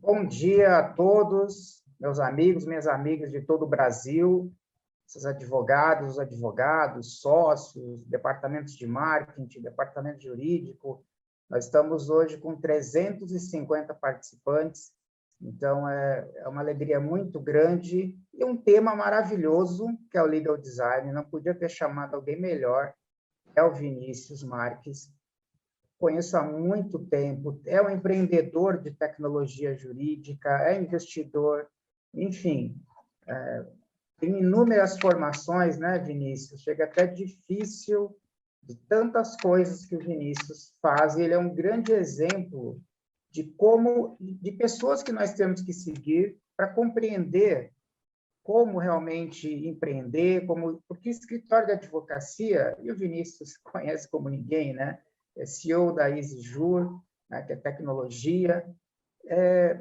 Bom dia a todos, meus amigos, minhas amigas de todo o Brasil, esses advogados, sócios, departamentos de marketing, departamento jurídico. Nós estamos hoje com 350 participantes, então é uma alegria muito grande e um tema maravilhoso, que é o legal design. Não podia ter chamado alguém melhor, é o Vinícius Marques. Conheço há muito tempo, é um empreendedor de tecnologia jurídica, é investidor, enfim, tem inúmeras formações, né, Vinícius? Chega até difícil de tantas coisas que o Vinícius faz, e ele é um grande exemplo de pessoas que nós temos que seguir para compreender como realmente empreender, porque escritório de advocacia, e o Vinícius conhece como ninguém, né? É CEO da EasyJur, né, que é tecnologia.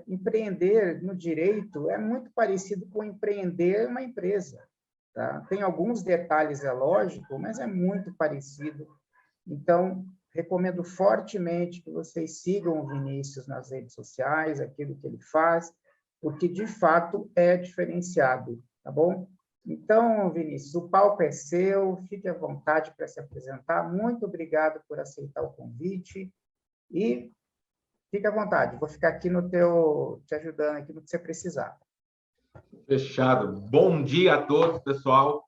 Empreender no direito é muito parecido com empreender uma empresa. Tá? Tem alguns detalhes, é lógico, mas é muito parecido. Então, recomendo fortemente que vocês sigam o Vinícius nas redes sociais, aquilo que ele faz, porque, de fato, é diferenciado, tá bom? Então, Vinícius, o palco é seu, fique à vontade para se apresentar. Muito obrigado por aceitar o convite e fique à vontade. Vou ficar aqui te ajudando aqui no que você precisar. Fechado. Bom dia a todos, pessoal.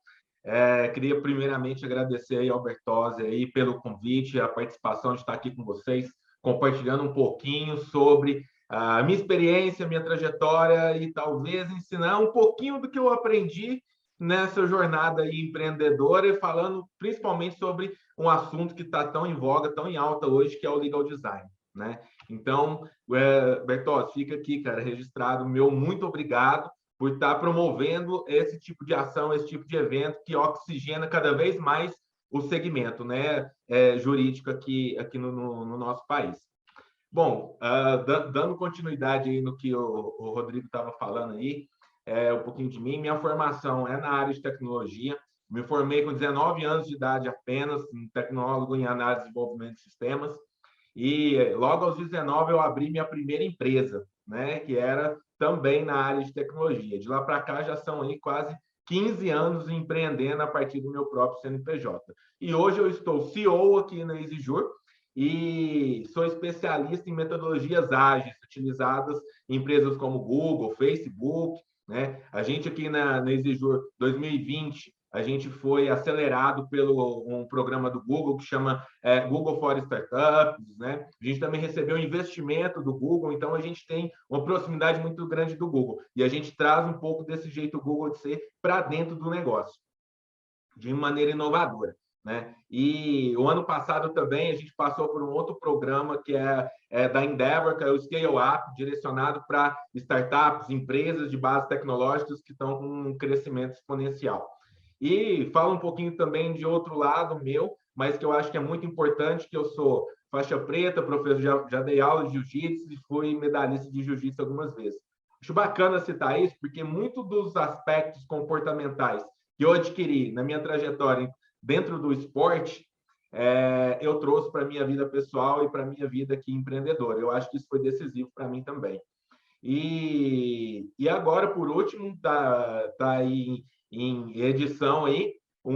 Queria primeiramente agradecer aí ao Bertozzi aí pelo convite, a participação de estar aqui com vocês, compartilhando um pouquinho sobre a minha experiência, minha trajetória e talvez ensinar um pouquinho do que eu aprendi nessa jornada aí empreendedora e falando principalmente sobre um assunto que está tão em voga, tão em alta hoje, que é o legal design, né? Então, Bertozzi, fica aqui, cara, registrado meu muito obrigado por estar promovendo esse tipo de ação, esse tipo de evento que oxigena cada vez mais o segmento, né, jurídico aqui no nosso país. Bom, dando continuidade aí no que o Rodrigo estava falando aí, um pouquinho de mim, minha formação é na área de tecnologia, me formei com 19 anos de idade apenas, tecnólogo em análise e desenvolvimento de sistemas, e logo aos 19 eu abri minha primeira empresa, né, que era também na área de tecnologia. De lá para cá já são aí quase 15 anos empreendendo a partir do meu próprio CNPJ. E hoje eu estou CEO aqui na EasyJur e sou especialista em metodologias ágeis utilizadas em empresas como Google, Facebook, né? A gente aqui na EasyJur 2020 a gente foi acelerado pelo um programa do Google que chama Google for Startups, né? A gente também recebeu investimento do Google, então a gente tem uma proximidade muito grande do Google e a gente traz um pouco desse jeito Google de ser para dentro do negócio, de maneira inovadora, né? E o ano passado também a gente passou por um outro programa que é da Endeavor, que é o Scale Up, direcionado para startups, empresas de bases tecnológicas que estão com um crescimento exponencial. E fala um pouquinho também de outro lado meu, mas que eu acho que é muito importante, que eu sou faixa preta, professor, já dei aula de jiu-jitsu e fui medalhista de jiu-jitsu algumas vezes. Acho bacana citar isso, porque muito dos aspectos comportamentais que eu adquiri na minha trajetória dentro do esporte, eu trouxe para a minha vida pessoal e para a minha vida aqui empreendedora. Eu acho que isso foi decisivo para mim também. E agora, por último, tá aí em edição aí o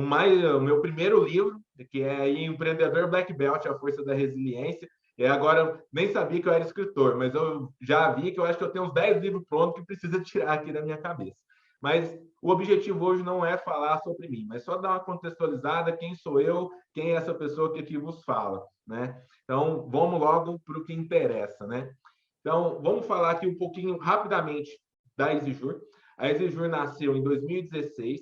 meu primeiro livro, que é Empreendedor Black Belt, A Força da Resiliência. E agora, nem sabia que eu era escritor, mas eu já vi que eu acho que eu tenho uns 10 livros prontos que precisa tirar aqui da minha cabeça. Mas o objetivo hoje não é falar sobre mim, mas só dar uma contextualizada, quem sou eu, quem é essa pessoa que aqui vos fala, né? Então, vamos logo para o que interessa, né? Então, vamos falar aqui um pouquinho rapidamente da EasyJur. A EasyJur nasceu em 2016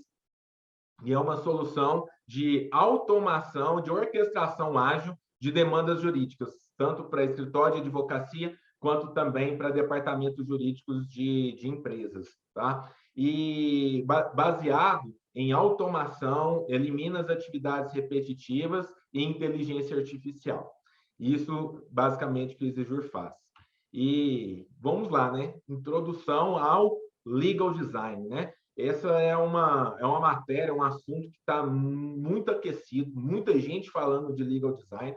e é uma solução de automação, de orquestração ágil de demandas jurídicas, tanto para escritório de advocacia, quanto também para departamentos jurídicos de empresas. Tá? E baseado em automação, elimina as atividades repetitivas e inteligência artificial. Isso, basicamente, que o EasyJur faz. E vamos lá, né? Introdução ao legal design, né? Essa é uma matéria, um assunto que está muito aquecido, muita gente falando de legal design.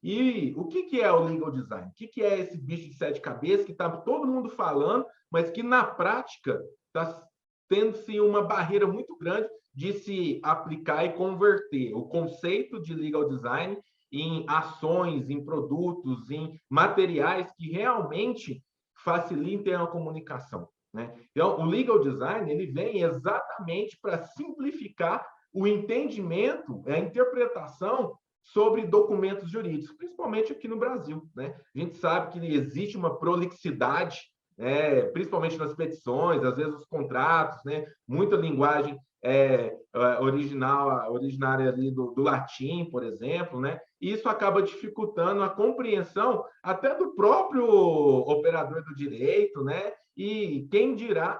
E o que é o legal design? O que é esse bicho de sete cabeças que está todo mundo falando, mas que na prática está tendo-se uma barreira muito grande de se aplicar e converter o conceito de legal design em ações, em produtos, em materiais que realmente facilitem a comunicação, né? Então, o legal design ele vem exatamente para simplificar o entendimento, a interpretação sobre documentos jurídicos, principalmente aqui no Brasil, né? A gente sabe que existe uma prolixidade, principalmente nas petições, às vezes os contratos, né? Muita linguagem originária ali do latim, por exemplo, né? E isso acaba dificultando a compreensão até do próprio operador do direito, né? E quem dirá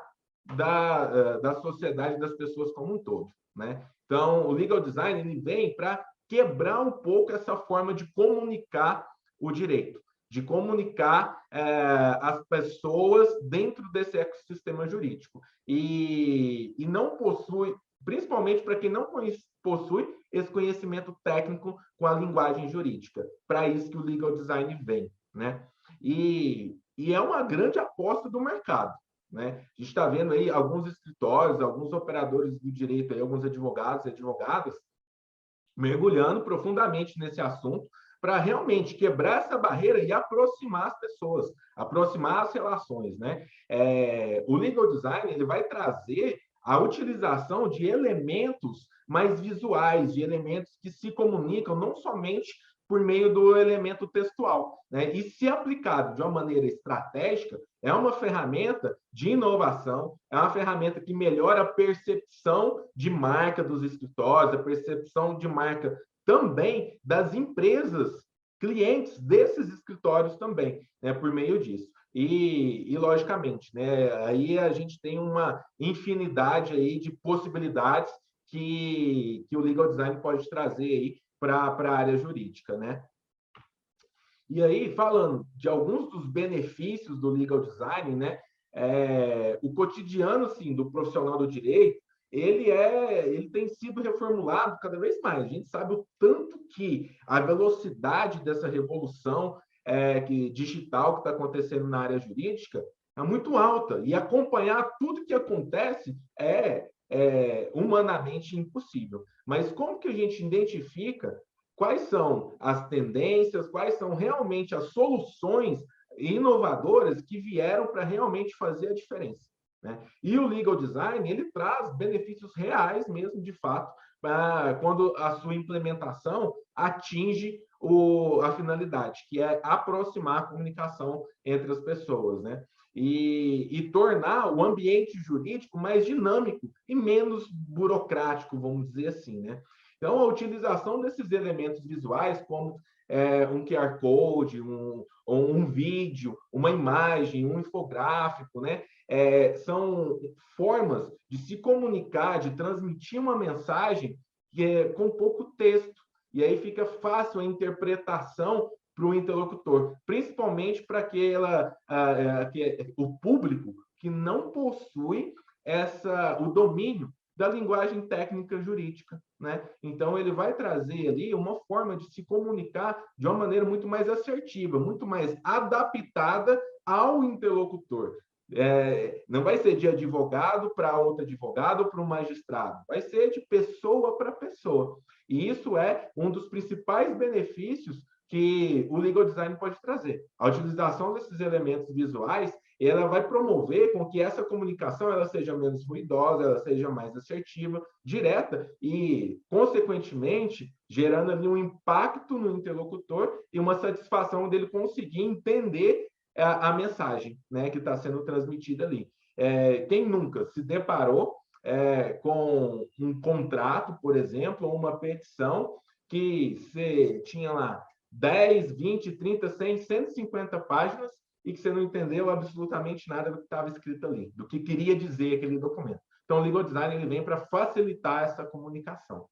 da sociedade, das pessoas como um todo, né? Então, o legal design ele vem para quebrar um pouco essa forma de comunicar o direito, de comunicar as pessoas dentro desse ecossistema jurídico. E não possui, principalmente para quem não possui esse conhecimento técnico com a linguagem jurídica. Para isso que o legal design vem, né? E é uma grande aposta do mercado, né? A gente está vendo aí alguns escritórios, alguns operadores do direito, aí, alguns advogados e advogadas mergulhando profundamente nesse assunto para realmente quebrar essa barreira e aproximar as pessoas, aproximar as relações, né? O legal design ele vai trazer a utilização de elementos mais visuais, de elementos que se comunicam não somente por meio do elemento textual, né? E se aplicado de uma maneira estratégica, é uma ferramenta de inovação, é uma ferramenta que melhora a percepção de marca dos escritórios, a percepção de marca também das empresas, clientes desses escritórios também, né, por meio disso. E logicamente, né, aí a gente tem uma infinidade aí de possibilidades que o legal design pode trazer aí para a área jurídica, né? E aí, falando de alguns dos benefícios do legal design, né? O cotidiano, sim, do profissional do direito, ele tem sido reformulado cada vez mais. A gente sabe o tanto que a velocidade dessa revolução digital que está acontecendo na área jurídica é muito alta. E acompanhar tudo que acontece é humanamente impossível. Mas como que a gente identifica quais são as tendências, quais são realmente as soluções inovadoras que vieram para realmente fazer a diferença, né? E o legal design, ele traz benefícios reais mesmo, de fato, quando a sua implementação atinge a finalidade, que é aproximar a comunicação entre as pessoas, né? E tornar o ambiente jurídico mais dinâmico e menos burocrático, vamos dizer assim, né? Então, a utilização desses elementos visuais, como um QR Code, um vídeo, uma imagem, um infográfico, né? São formas de se comunicar, de transmitir uma mensagem com pouco texto. E aí fica fácil a interpretação para o interlocutor, principalmente para o público que não possui o domínio da linguagem técnica jurídica, né? Então, ele vai trazer ali uma forma de se comunicar de uma maneira muito mais assertiva, muito mais adaptada ao interlocutor. Não vai ser de advogado para outro advogado ou para um magistrado, vai ser de pessoa para pessoa. E isso é um dos principais benefícios que o legal design pode trazer. A utilização desses elementos visuais, ela vai promover com que essa comunicação ela seja menos ruidosa, ela seja mais assertiva, direta e, consequentemente, gerando ali um impacto no interlocutor e uma satisfação dele conseguir entender a mensagem, né, que está sendo transmitida ali. Quem nunca se deparou com um contrato, por exemplo, ou uma petição que você tinha lá 10, 20, 30, 100, 150 páginas e que você não entendeu absolutamente nada do que estava escrito ali, do que queria dizer aquele documento. Então, o legal design ele vem para facilitar essa comunicação.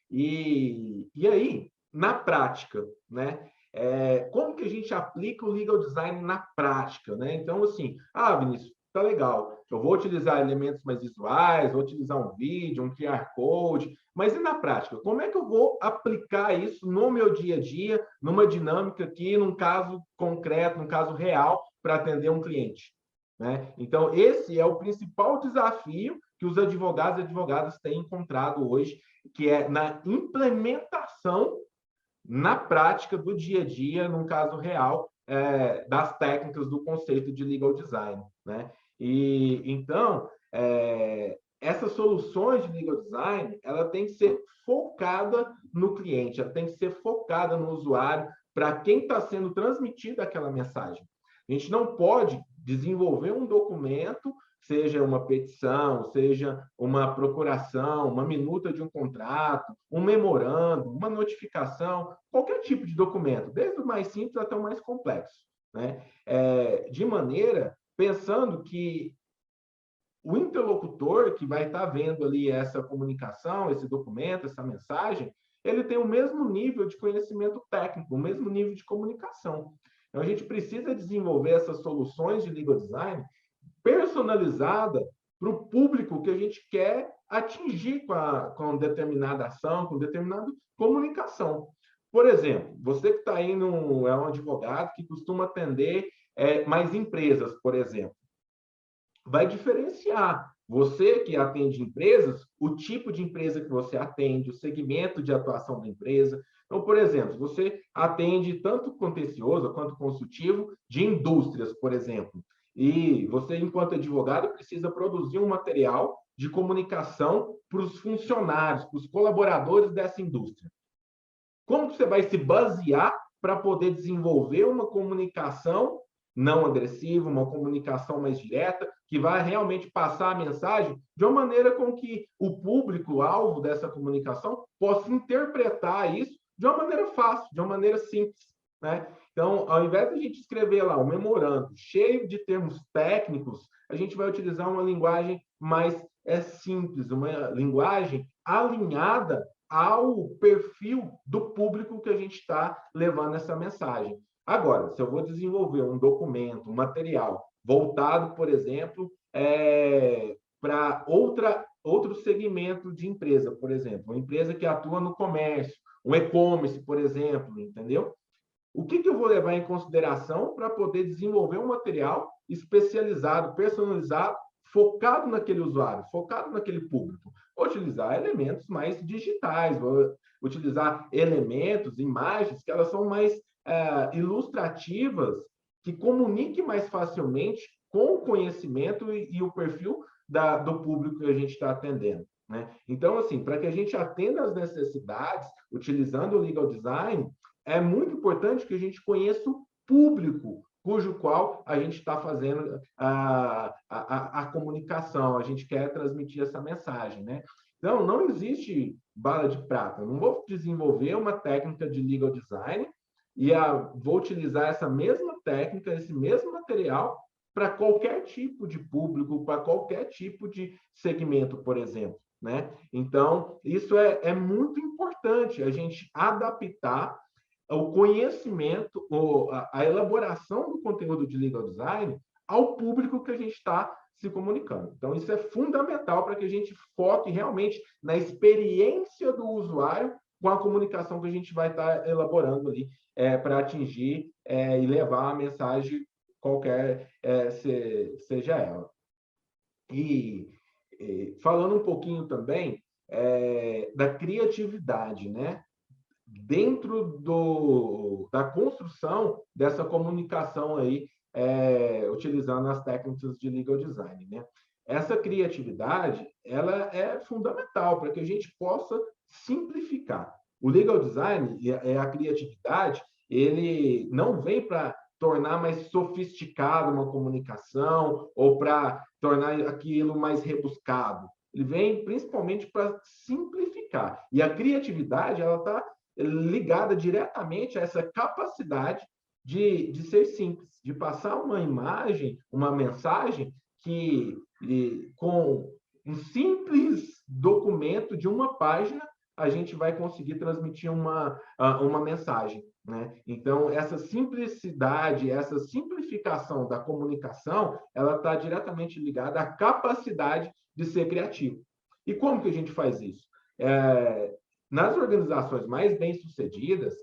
E aí, na prática, né? Como que a gente aplica o legal design na prática, né? Então, assim, Vinícius, tá legal. Eu vou utilizar elementos mais visuais, vou utilizar um vídeo, um QR Code, mas e na prática? Como é que eu vou aplicar isso no meu dia a dia, numa dinâmica aqui, num caso concreto, num caso real, para atender um cliente? Né? Então, esse é o principal desafio que os advogados e advogadas têm encontrado hoje, que é na implementação na prática do dia a dia, num caso real, das técnicas do conceito de legal design, né? E então, essas soluções de legal design, ela tem que ser focada no cliente, ela tem que ser focada no usuário, para quem está sendo transmitida aquela mensagem. A gente não pode desenvolver um documento, seja uma petição, seja uma procuração, uma minuta de um contrato, um memorando, uma notificação, qualquer tipo de documento, desde o mais simples até o mais complexo, né? De maneira, pensando que o interlocutor que vai estar vendo ali essa comunicação, esse documento, essa mensagem, ele tem o mesmo nível de conhecimento técnico, o mesmo nível de comunicação. Então, a gente precisa desenvolver essas soluções de legal design personalizada para o público que a gente quer atingir com determinada ação, com determinada comunicação. Por exemplo, você que está aí, é um advogado que costuma atender mais empresas, por exemplo, vai diferenciar você que atende empresas, o tipo de empresa que você atende, o segmento de atuação da empresa. Então, por exemplo, você atende tanto contencioso quanto consultivo de indústrias, por exemplo, e você, enquanto advogado, precisa produzir um material de comunicação para os funcionários, para os colaboradores dessa indústria. Como você vai se basear para poder desenvolver uma comunicação não agressiva, uma comunicação mais direta, que vai realmente passar a mensagem de uma maneira com que o público-alvo dessa comunicação possa interpretar isso de uma maneira fácil, de uma maneira simples, né? Então, ao invés de a gente escrever lá um memorando cheio de termos técnicos, a gente vai utilizar uma linguagem mais simples, uma linguagem alinhada ao perfil do público que a gente está levando essa mensagem. Agora, se eu vou desenvolver um documento, um material voltado, por exemplo, para outro segmento de empresa, por exemplo, uma empresa que atua no comércio, um e-commerce, por exemplo, entendeu? O que eu vou levar em consideração para poder desenvolver um material especializado, personalizado, focado naquele usuário, focado naquele público? Vou utilizar elementos mais digitais, vou utilizar elementos, imagens que elas são mais ilustrativas, que comuniquem mais facilmente com o conhecimento e o perfil do público que a gente está atendendo, né? Então, assim, para que a gente atenda às necessidades, utilizando o legal design, é muito importante que a gente conheça o público cujo qual a gente está fazendo a comunicação, a gente quer transmitir essa mensagem, né? Então, não existe bala de prata. Eu não vou desenvolver uma técnica de legal design e vou utilizar essa mesma técnica, esse mesmo material para qualquer tipo de público, para qualquer tipo de segmento, por exemplo, né? Então, isso é muito importante, a gente adaptar o conhecimento, a elaboração do conteúdo de legal design ao público que a gente está se comunicando. Então, isso é fundamental para que a gente foque realmente na experiência do usuário com a comunicação que a gente vai estar elaborando ali para atingir e levar a mensagem qualquer seja ela. E falando um pouquinho também da criatividade, né? Dentro da construção dessa comunicação aí, utilizando as técnicas de legal design, né? Essa criatividade, ela é fundamental para que a gente possa simplificar. O legal design e a criatividade, ele não vem para tornar mais sofisticado uma comunicação ou para tornar aquilo mais rebuscado. Ele vem principalmente para simplificar. E a criatividade, ela está ligada diretamente a essa capacidade de ser simples, de passar uma imagem, uma mensagem que, com um simples documento de uma página, a gente vai conseguir transmitir uma mensagem, né? Então, essa simplicidade, essa simplificação da comunicação, ela está diretamente ligada à capacidade de ser criativo. E como que a gente faz isso? Nas organizações mais bem-sucedidas,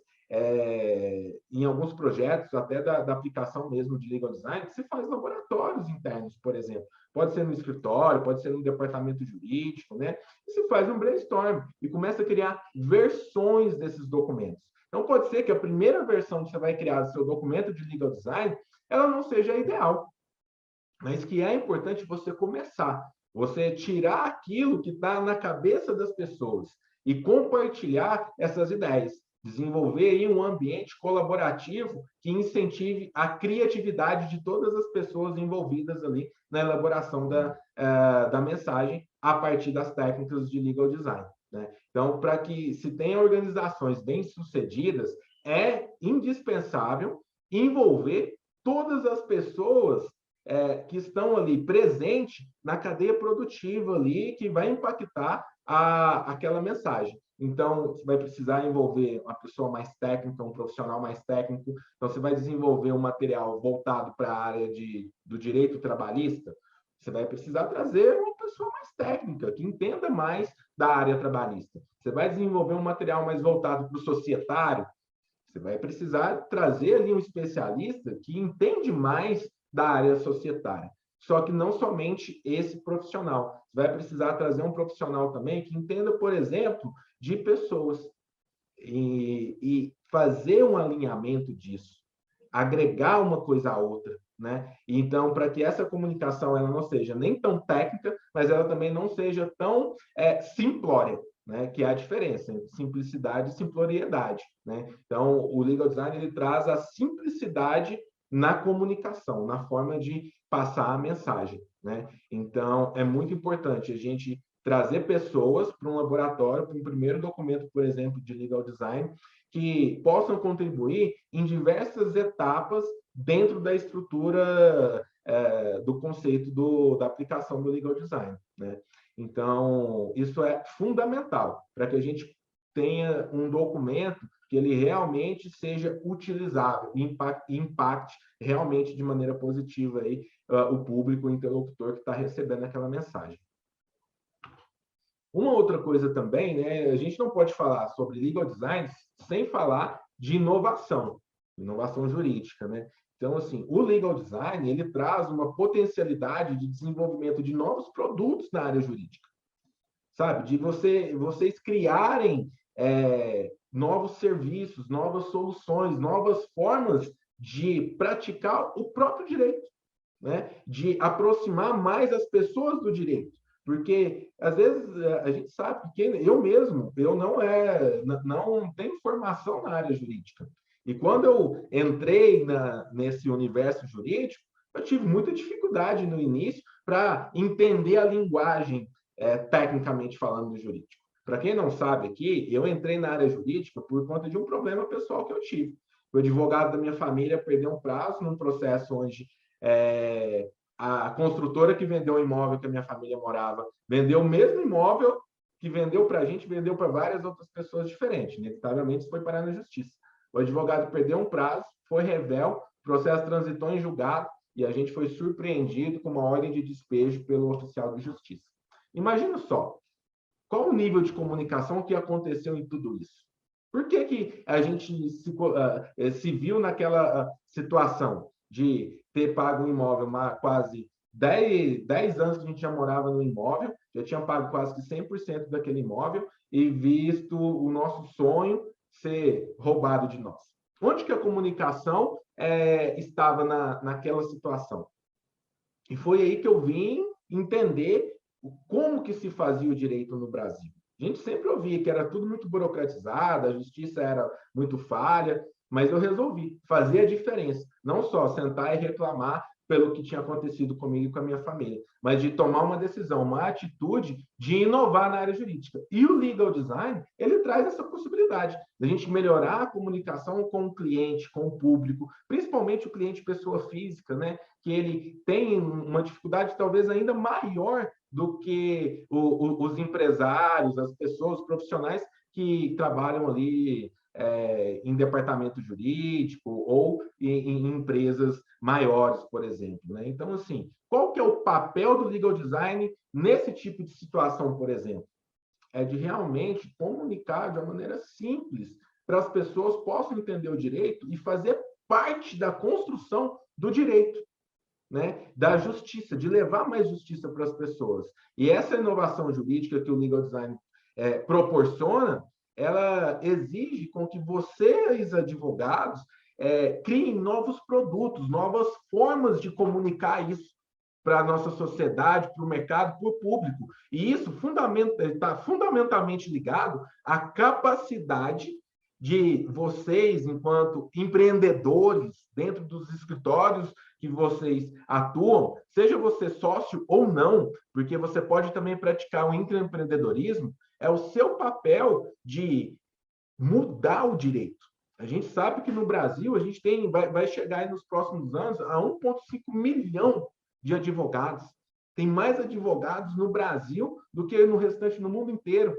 em alguns projetos, até da aplicação mesmo de legal design, se faz laboratórios internos, por exemplo. Pode ser no escritório, pode ser no departamento jurídico, né? E se faz um brainstorm e começa a criar versões desses documentos. Então, pode ser que a primeira versão que você vai criar do seu documento de legal design, ela não seja ideal, mas que é importante você começar, você tirar aquilo que está na cabeça das pessoas e compartilhar essas ideias, desenvolver aí um ambiente colaborativo que incentive a criatividade de todas as pessoas envolvidas ali na elaboração da mensagem a partir das técnicas de legal design, né? Então, para que se tenha organizações bem-sucedidas, é indispensável envolver todas as pessoas que estão ali presentes na cadeia produtiva ali, que vai impactar aquela mensagem. Então, você vai precisar envolver uma pessoa mais técnica, um profissional mais técnico. Então, você vai desenvolver um material voltado para a área do direito trabalhista. Você vai precisar trazer uma pessoa mais técnica, que entenda mais da área trabalhista. Você vai desenvolver um material mais voltado para o societário. Você vai precisar trazer ali um especialista que entende mais da área societária. Só que não somente esse profissional. Você vai precisar trazer um profissional também que entenda, por exemplo, de pessoas e fazer um alinhamento disso, agregar uma coisa à outra, né? Então, para que essa comunicação ela não seja nem tão técnica, mas ela também não seja tão simplória, né? Que é a diferença entre simplicidade e simploriedade, né? Então, o legal design ele traz a simplicidade na comunicação, na forma de passar a mensagem, né? Então, é muito importante a gente trazer pessoas para um laboratório, para um primeiro documento, por exemplo, de legal design, que possam contribuir em diversas etapas dentro da estrutura do conceito da aplicação do legal design, né? Então, isso é fundamental para que a gente tenha um documento que ele realmente seja utilizável e impacte realmente de maneira positiva aí, o público, o interlocutor que está recebendo aquela mensagem. Uma outra coisa também, né, a gente não pode falar sobre legal design sem falar de inovação jurídica, né? Então, assim, o legal design, ele traz uma potencialidade de desenvolvimento de novos produtos na área jurídica, sabe? De vocês criarem novos serviços, novas soluções, novas formas de praticar o próprio direito, né? De aproximar mais as pessoas do direito. Porque, às vezes, a gente sabe que eu mesmo, eu não tenho formação na área jurídica. E quando eu entrei nesse universo jurídico, eu tive muita dificuldade no início para entender a linguagem, tecnicamente falando, do jurídico. Para quem não sabe aqui, eu entrei na área jurídica por conta de um problema pessoal que eu tive. O advogado da minha família perdeu um prazo num processo onde a construtora que vendeu o imóvel que a minha família morava vendeu o mesmo imóvel que vendeu para a gente, vendeu para várias outras pessoas diferentes. Inevitavelmente, isso foi parar na justiça. O advogado perdeu um prazo, foi revel, o processo transitou em julgado e a gente foi surpreendido com uma ordem de despejo pelo oficial de justiça. Imagina só, qual o nível de comunicação que aconteceu em tudo isso? Por que a gente se viu naquela situação de ter pago um imóvel quase 10 anos que a gente já morava no imóvel, já tinha pago quase que 100% daquele imóvel e visto o nosso sonho ser roubado de nós? Onde que a comunicação estava naquela situação? E foi aí que eu vim entender como que se fazia o direito no Brasil. A gente sempre ouvia que era tudo muito burocratizado, a justiça era muito falha, mas eu resolvi fazer a diferença. Não só sentar e reclamar pelo que tinha acontecido comigo e com a minha família, mas de tomar uma decisão, uma atitude de inovar na área jurídica. E o legal design, ele traz essa possibilidade de a gente melhorar a comunicação com o cliente, com o público, principalmente o cliente pessoa física, né? Que ele tem uma dificuldade talvez ainda maior do que os empresários, as pessoas, os profissionais que trabalham ali em departamento jurídico ou em empresas maiores, por exemplo, né? Então, assim, qual que é o papel do legal design nesse tipo de situação, por exemplo? É de realmente comunicar de uma maneira simples para as pessoas possam entender o direito e fazer parte da construção do direito, né? Da justiça, de levar mais justiça para as pessoas. E essa inovação jurídica que o legal design proporciona, ela exige com que vocês, advogados, criem novos produtos, novas formas de comunicar isso para a nossa sociedade, para o mercado, para o público. E isso está fundamentalmente ligado à capacidade de vocês, enquanto empreendedores, dentro dos escritórios que vocês atuam, seja você sócio ou não, porque você pode também praticar o intraempreendedorismo, é o seu papel de mudar o direito. A gente sabe que no Brasil a gente vai chegar aí nos próximos anos a 1,5 milhão de advogados. Tem mais advogados no Brasil do que no restante do mundo inteiro.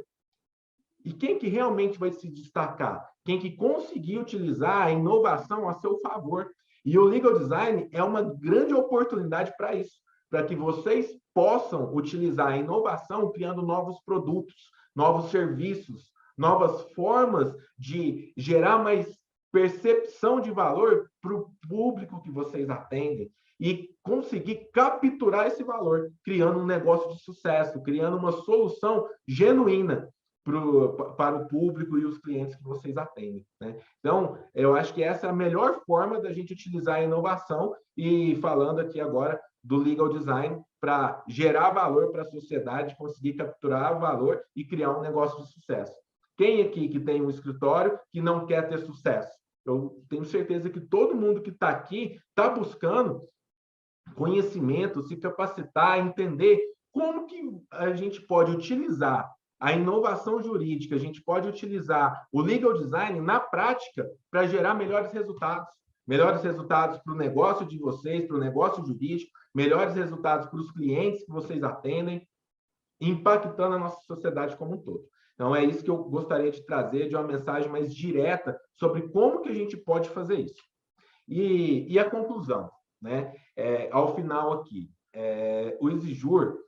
E quem que realmente vai se destacar? Quem que conseguir utilizar a inovação a seu favor. E o legal design é uma grande oportunidade para isso, para que vocês possam utilizar a inovação criando novos produtos, novos serviços, novas formas de gerar mais percepção de valor para o público que vocês atendem e conseguir capturar esse valor, criando um negócio de sucesso, criando uma solução genuína para o público e os clientes que vocês atendem, né? Então, eu acho que essa é a melhor forma da gente utilizar a inovação e falando aqui agora do legal design para gerar valor para a sociedade, conseguir capturar valor e criar um negócio de sucesso. Quem aqui que tem um escritório que não quer ter sucesso? Eu tenho certeza que todo mundo que está aqui está buscando conhecimento, se capacitar, entender como que a gente pode utilizar a inovação jurídica, a gente pode utilizar o legal design na prática para gerar melhores resultados para o negócio de vocês, para o negócio jurídico, melhores resultados para os clientes que vocês atendem, impactando a nossa sociedade como um todo. Então, é isso que eu gostaria de trazer, de uma mensagem mais direta sobre como que a gente pode fazer isso. E a conclusão, né? Ao final aqui, o Exijur,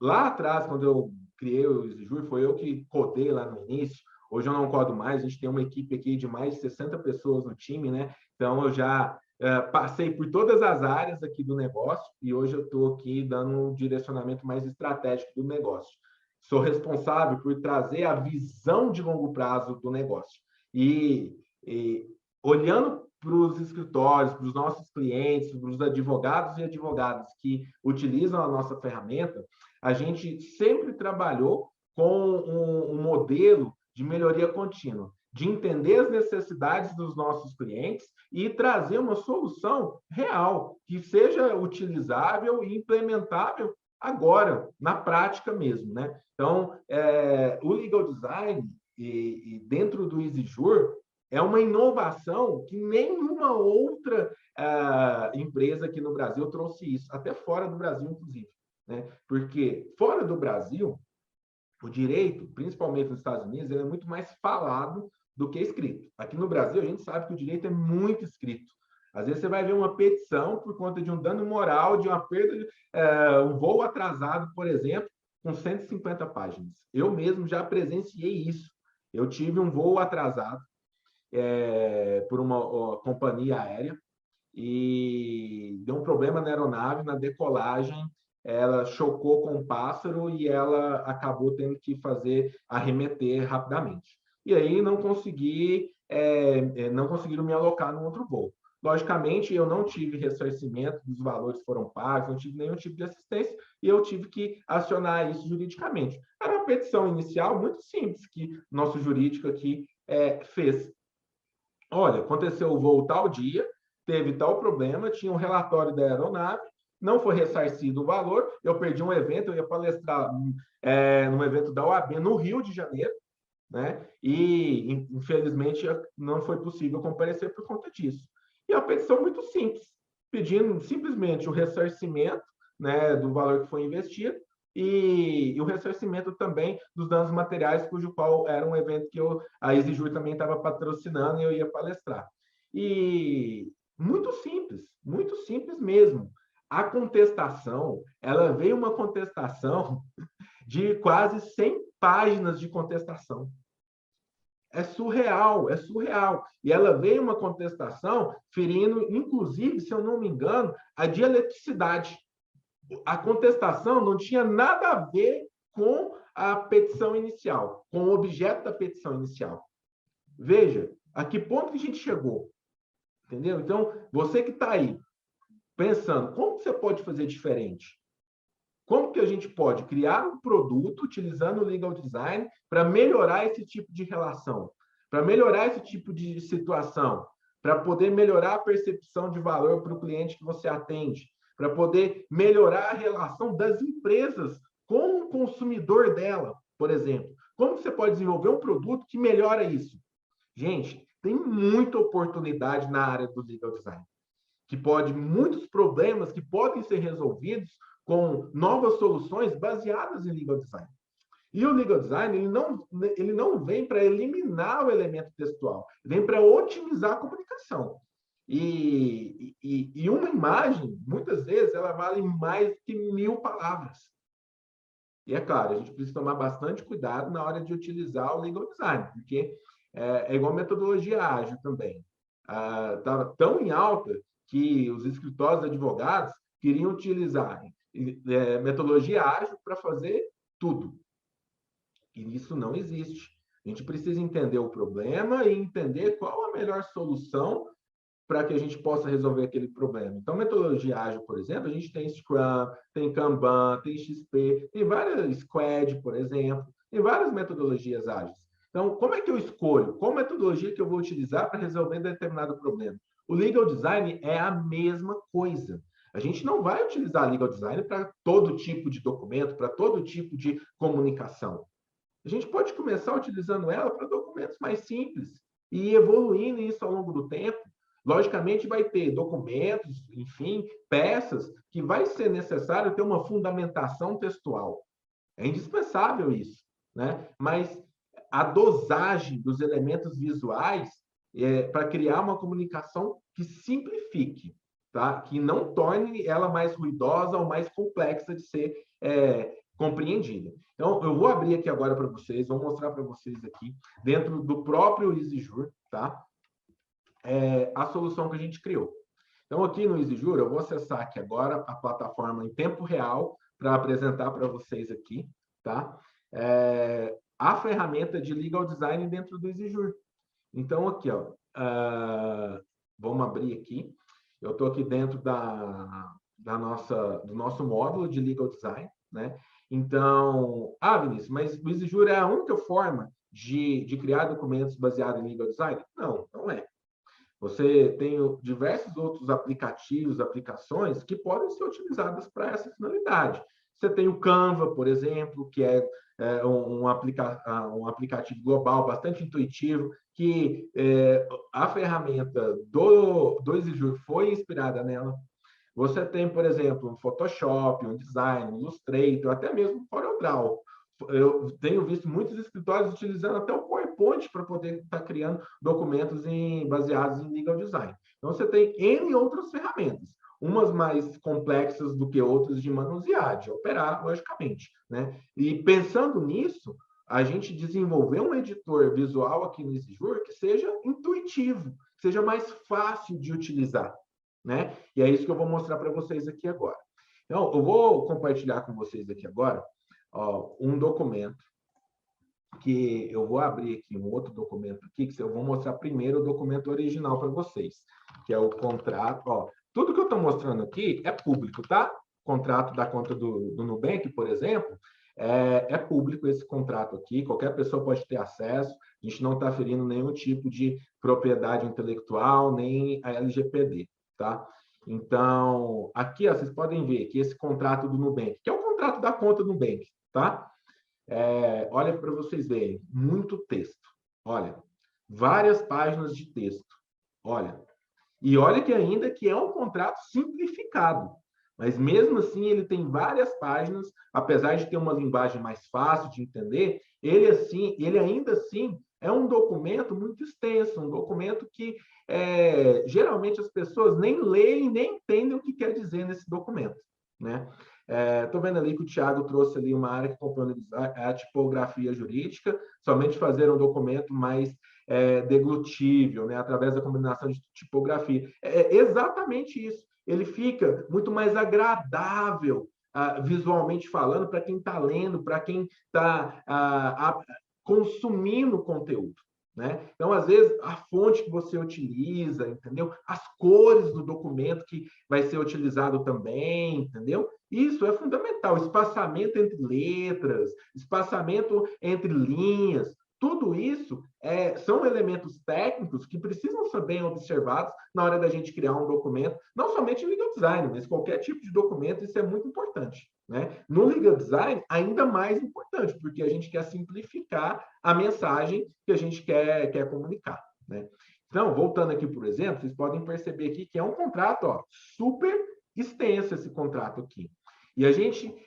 lá atrás, quando eu criei o Exijur, foi eu que codei lá no início. Hoje eu não codo mais, a gente tem uma equipe aqui de mais de 60 pessoas no time, né? Então, eu já passei por todas as áreas aqui do negócio e hoje eu estou aqui dando um direcionamento mais estratégico do negócio. Sou responsável por trazer a visão de longo prazo do negócio. E olhando para os escritórios, para os nossos clientes, para os advogados e advogadas que utilizam a nossa ferramenta, a gente sempre trabalhou com um modelo de melhoria contínua, de entender as necessidades dos nossos clientes e trazer uma solução real, que seja utilizável e implementável agora, na prática mesmo, né? Então, o legal design, dentro do Exijur, é uma inovação que nenhuma outra empresa aqui no Brasil trouxe isso, até fora do Brasil, inclusive, né? Porque fora do Brasil, o direito, principalmente nos Estados Unidos, ele é muito mais falado do que escrito. Aqui no Brasil, a gente sabe que o direito é muito escrito. Às vezes você vai ver uma petição por conta de um dano moral, de uma perda, um voo atrasado, por exemplo, com 150 páginas. Eu mesmo já presenciei isso. Eu tive um voo atrasado por uma companhia aérea e deu um problema na aeronave, na decolagem, ela chocou com o pássaro e ela acabou tendo que arremeter rapidamente. E aí não conseguiram me alocar no outro voo. Logicamente, eu não tive ressarcimento dos valores que foram pagos, não tive nenhum tipo de assistência e eu tive que acionar isso juridicamente. Era uma petição inicial muito simples que nosso jurídico aqui fez. Olha, aconteceu o voo tal dia, teve tal problema, tinha um relatório da aeronave, não foi ressarcido o valor, eu perdi um evento, eu ia palestrar num evento da OAB no Rio de Janeiro, né? E, infelizmente, não foi possível comparecer por conta disso. E é uma petição muito simples, pedindo simplesmente o ressarcimento, né, do valor que foi investido, e o ressarcimento também dos danos materiais, cujo qual era um evento que a Exijur também estava patrocinando e eu ia palestrar. E muito simples mesmo. A contestação, ela veio uma contestação de quase 100 páginas de contestação. É surreal, é surreal. E ela veio uma contestação ferindo, inclusive, se eu não me engano, a dialeticidade. A contestação não tinha nada a ver com a petição inicial, com o objeto da petição inicial. Veja, a que ponto que a gente chegou. Entendeu? Então, você que está aí pensando, como você pode fazer diferente? Como que a gente pode criar um produto utilizando o legal design para melhorar esse tipo de relação, para melhorar esse tipo de situação, para poder melhorar a percepção de valor para o cliente que você atende, para poder melhorar a relação das empresas com o consumidor dela, por exemplo. Como você pode desenvolver um produto que melhora isso? Gente, tem muita oportunidade na área do legal design, que pode, muitos problemas que podem ser resolvidos com novas soluções baseadas em legal design. E o legal design, ele não vem para eliminar o elemento textual, vem para otimizar a comunicação. E uma imagem, muitas vezes, ela vale mais que 1000 palavras. E é claro, a gente precisa tomar bastante cuidado na hora de utilizar o legal design, porque é igual metodologia ágil também. Estava tão em alta que os escritórios de advogados queriam utilizar metodologia ágil para fazer tudo. E isso não existe. A gente precisa entender o problema e entender qual a melhor solução para que a gente possa resolver aquele problema. Então, metodologia ágil, por exemplo, a gente tem Scrum, tem Kanban, tem XP, tem várias Squad, por exemplo, tem várias metodologias ágeis. Então, como é que eu escolho? Qual metodologia que eu vou utilizar para resolver determinado problema? O legal design é a mesma coisa. A gente não vai utilizar legal design para todo tipo de documento, para todo tipo de comunicação. A gente pode começar utilizando ela para documentos mais simples e evoluindo isso ao longo do tempo. Logicamente, vai ter documentos, enfim, peças, que vai ser necessário ter uma fundamentação textual. É indispensável isso, né? Mas a dosagem dos elementos visuais para criar uma comunicação que simplifique, tá? Que não torne ela mais ruidosa ou mais complexa de ser compreendida. Então, eu vou abrir aqui agora para vocês, vou mostrar para vocês aqui, dentro do próprio Exijur, tá? A solução que a gente criou. Então, aqui no Exijur, eu vou acessar aqui agora a plataforma em tempo real para apresentar para vocês aqui, tá? A ferramenta de legal design dentro do Exijur. Então, aqui, ó, vamos abrir aqui. Eu estou aqui dentro do nosso módulo de legal design, né? Então, Vinícius, mas o Exijur é a única forma de criar documentos baseados em legal design? Não, não é. Você tem diversos outros aplicativos, aplicações que podem ser utilizadas para essa finalidade. Você tem o Canva, por exemplo, que é um aplicativo global bastante intuitivo, que a ferramenta do Exijur foi inspirada nela. Você tem, por exemplo, um Photoshop, um Design, um Illustrator, até mesmo o CorelDRAW. Eu tenho visto muitos escritórios utilizando até o PowerPoint para poder estar criando documentos baseados em legal design. Então, você tem N outras ferramentas, umas mais complexas do que outras de manusear, de operar, logicamente, né? E pensando nisso, a gente desenvolveu um editor visual aqui no Exijur que seja intuitivo, que seja mais fácil de utilizar, né? E é isso que eu vou mostrar para vocês aqui agora. Então, eu vou compartilhar com vocês aqui agora um documento que eu vou abrir aqui, um outro documento aqui, que eu vou mostrar primeiro o documento original para vocês, que é o contrato. Tudo que eu estou mostrando aqui é público, tá? Contrato da conta do Nubank, por exemplo, é público esse contrato aqui, qualquer pessoa pode ter acesso, a gente não está ferindo nenhum tipo de propriedade intelectual, nem a LGPD, tá? Então, aqui, vocês podem ver que esse contrato do Nubank, que é o contrato da conta do Nubank, tá? Olha para vocês verem, muito texto. Olha, várias páginas de texto. Olha, e olha que ainda que é um contrato simplificado. Mas mesmo assim ele tem várias páginas, apesar de ter uma linguagem mais fácil de entender, ele ainda assim é um documento muito extenso, um documento que geralmente as pessoas nem leem, nem entendem o que quer dizer nesse documento, né? Estou vendo ali que o Thiago trouxe ali uma área que compõe a tipografia jurídica, somente fazer um documento mais deglutível, né, através da combinação de tipografia. É exatamente isso. Ele fica muito mais agradável, visualmente falando, para quem está lendo, para quem está consumindo o conteúdo. Né? Então, às vezes, a fonte que você utiliza, entendeu? As cores do documento que vai ser utilizado também, entendeu? Isso é fundamental. Espaçamento entre letras, espaçamento entre linhas, tudo isso são elementos técnicos que precisam ser bem observados na hora da gente criar um documento, não somente em legal design, mas qualquer tipo de documento, isso é muito importante. Né? No legal design, ainda mais importante, porque a gente quer simplificar a mensagem que a gente quer comunicar. Né? Então, voltando aqui, por exemplo, vocês podem perceber aqui que é um contrato super extenso, esse contrato aqui. E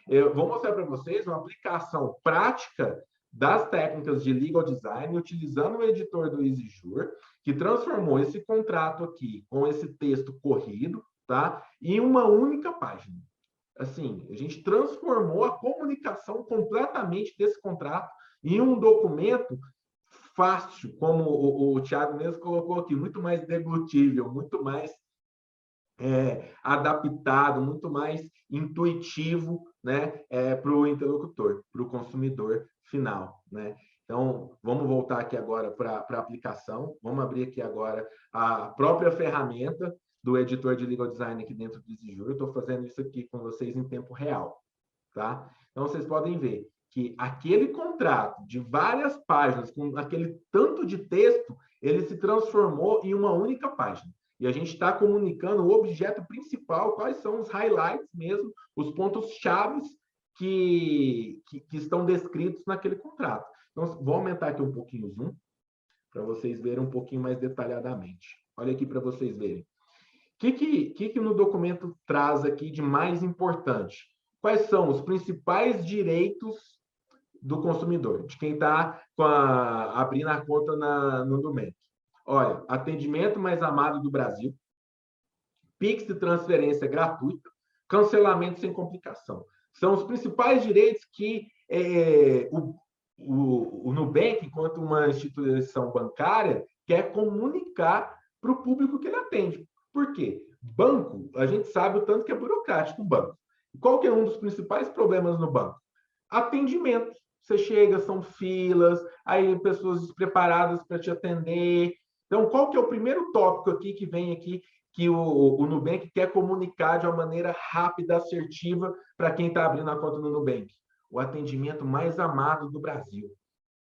eu vou mostrar para vocês uma aplicação prática das técnicas de legal design, utilizando o editor do EasyJur, que transformou esse contrato aqui com esse texto corrido, tá, em uma única página. Assim, a gente transformou a comunicação completamente desse contrato em um documento fácil, como o Thiago mesmo colocou aqui, muito mais deglutível, muito mais adaptado, muito mais intuitivo, né, para o interlocutor, para o consumidor final, né? Então, vamos voltar aqui agora para a aplicação. Vamos abrir aqui agora a própria ferramenta do editor de legal design aqui dentro do EasyJur. Eu estou fazendo isso aqui com vocês em tempo real, tá? Então, vocês podem ver que aquele contrato de várias páginas, com aquele tanto de texto, ele se transformou em uma única página. E a gente está comunicando o objeto principal, quais são os highlights mesmo, os pontos chaves que estão descritos naquele contrato. Então, vou aumentar aqui um pouquinho o zoom, para vocês verem um pouquinho mais detalhadamente. Olha aqui para vocês verem. O que no documento traz aqui de mais importante? Quais são os principais direitos do consumidor, de quem está abrindo a conta no Nubank? Olha, atendimento mais amado do Brasil, Pix de transferência gratuita, cancelamento sem complicação. São os principais direitos que o Nubank, enquanto uma instituição bancária, quer comunicar para o público que ele atende. Por quê? Banco, a gente sabe o tanto que é burocrático o banco. Qual que é um dos principais problemas no banco? Atendimento. Você chega, são filas, aí pessoas despreparadas para te atender. Então, qual que é o primeiro tópico aqui que vem aqui que o Nubank quer comunicar de uma maneira rápida, assertiva para quem está abrindo a conta no Nubank? O atendimento mais amado do Brasil.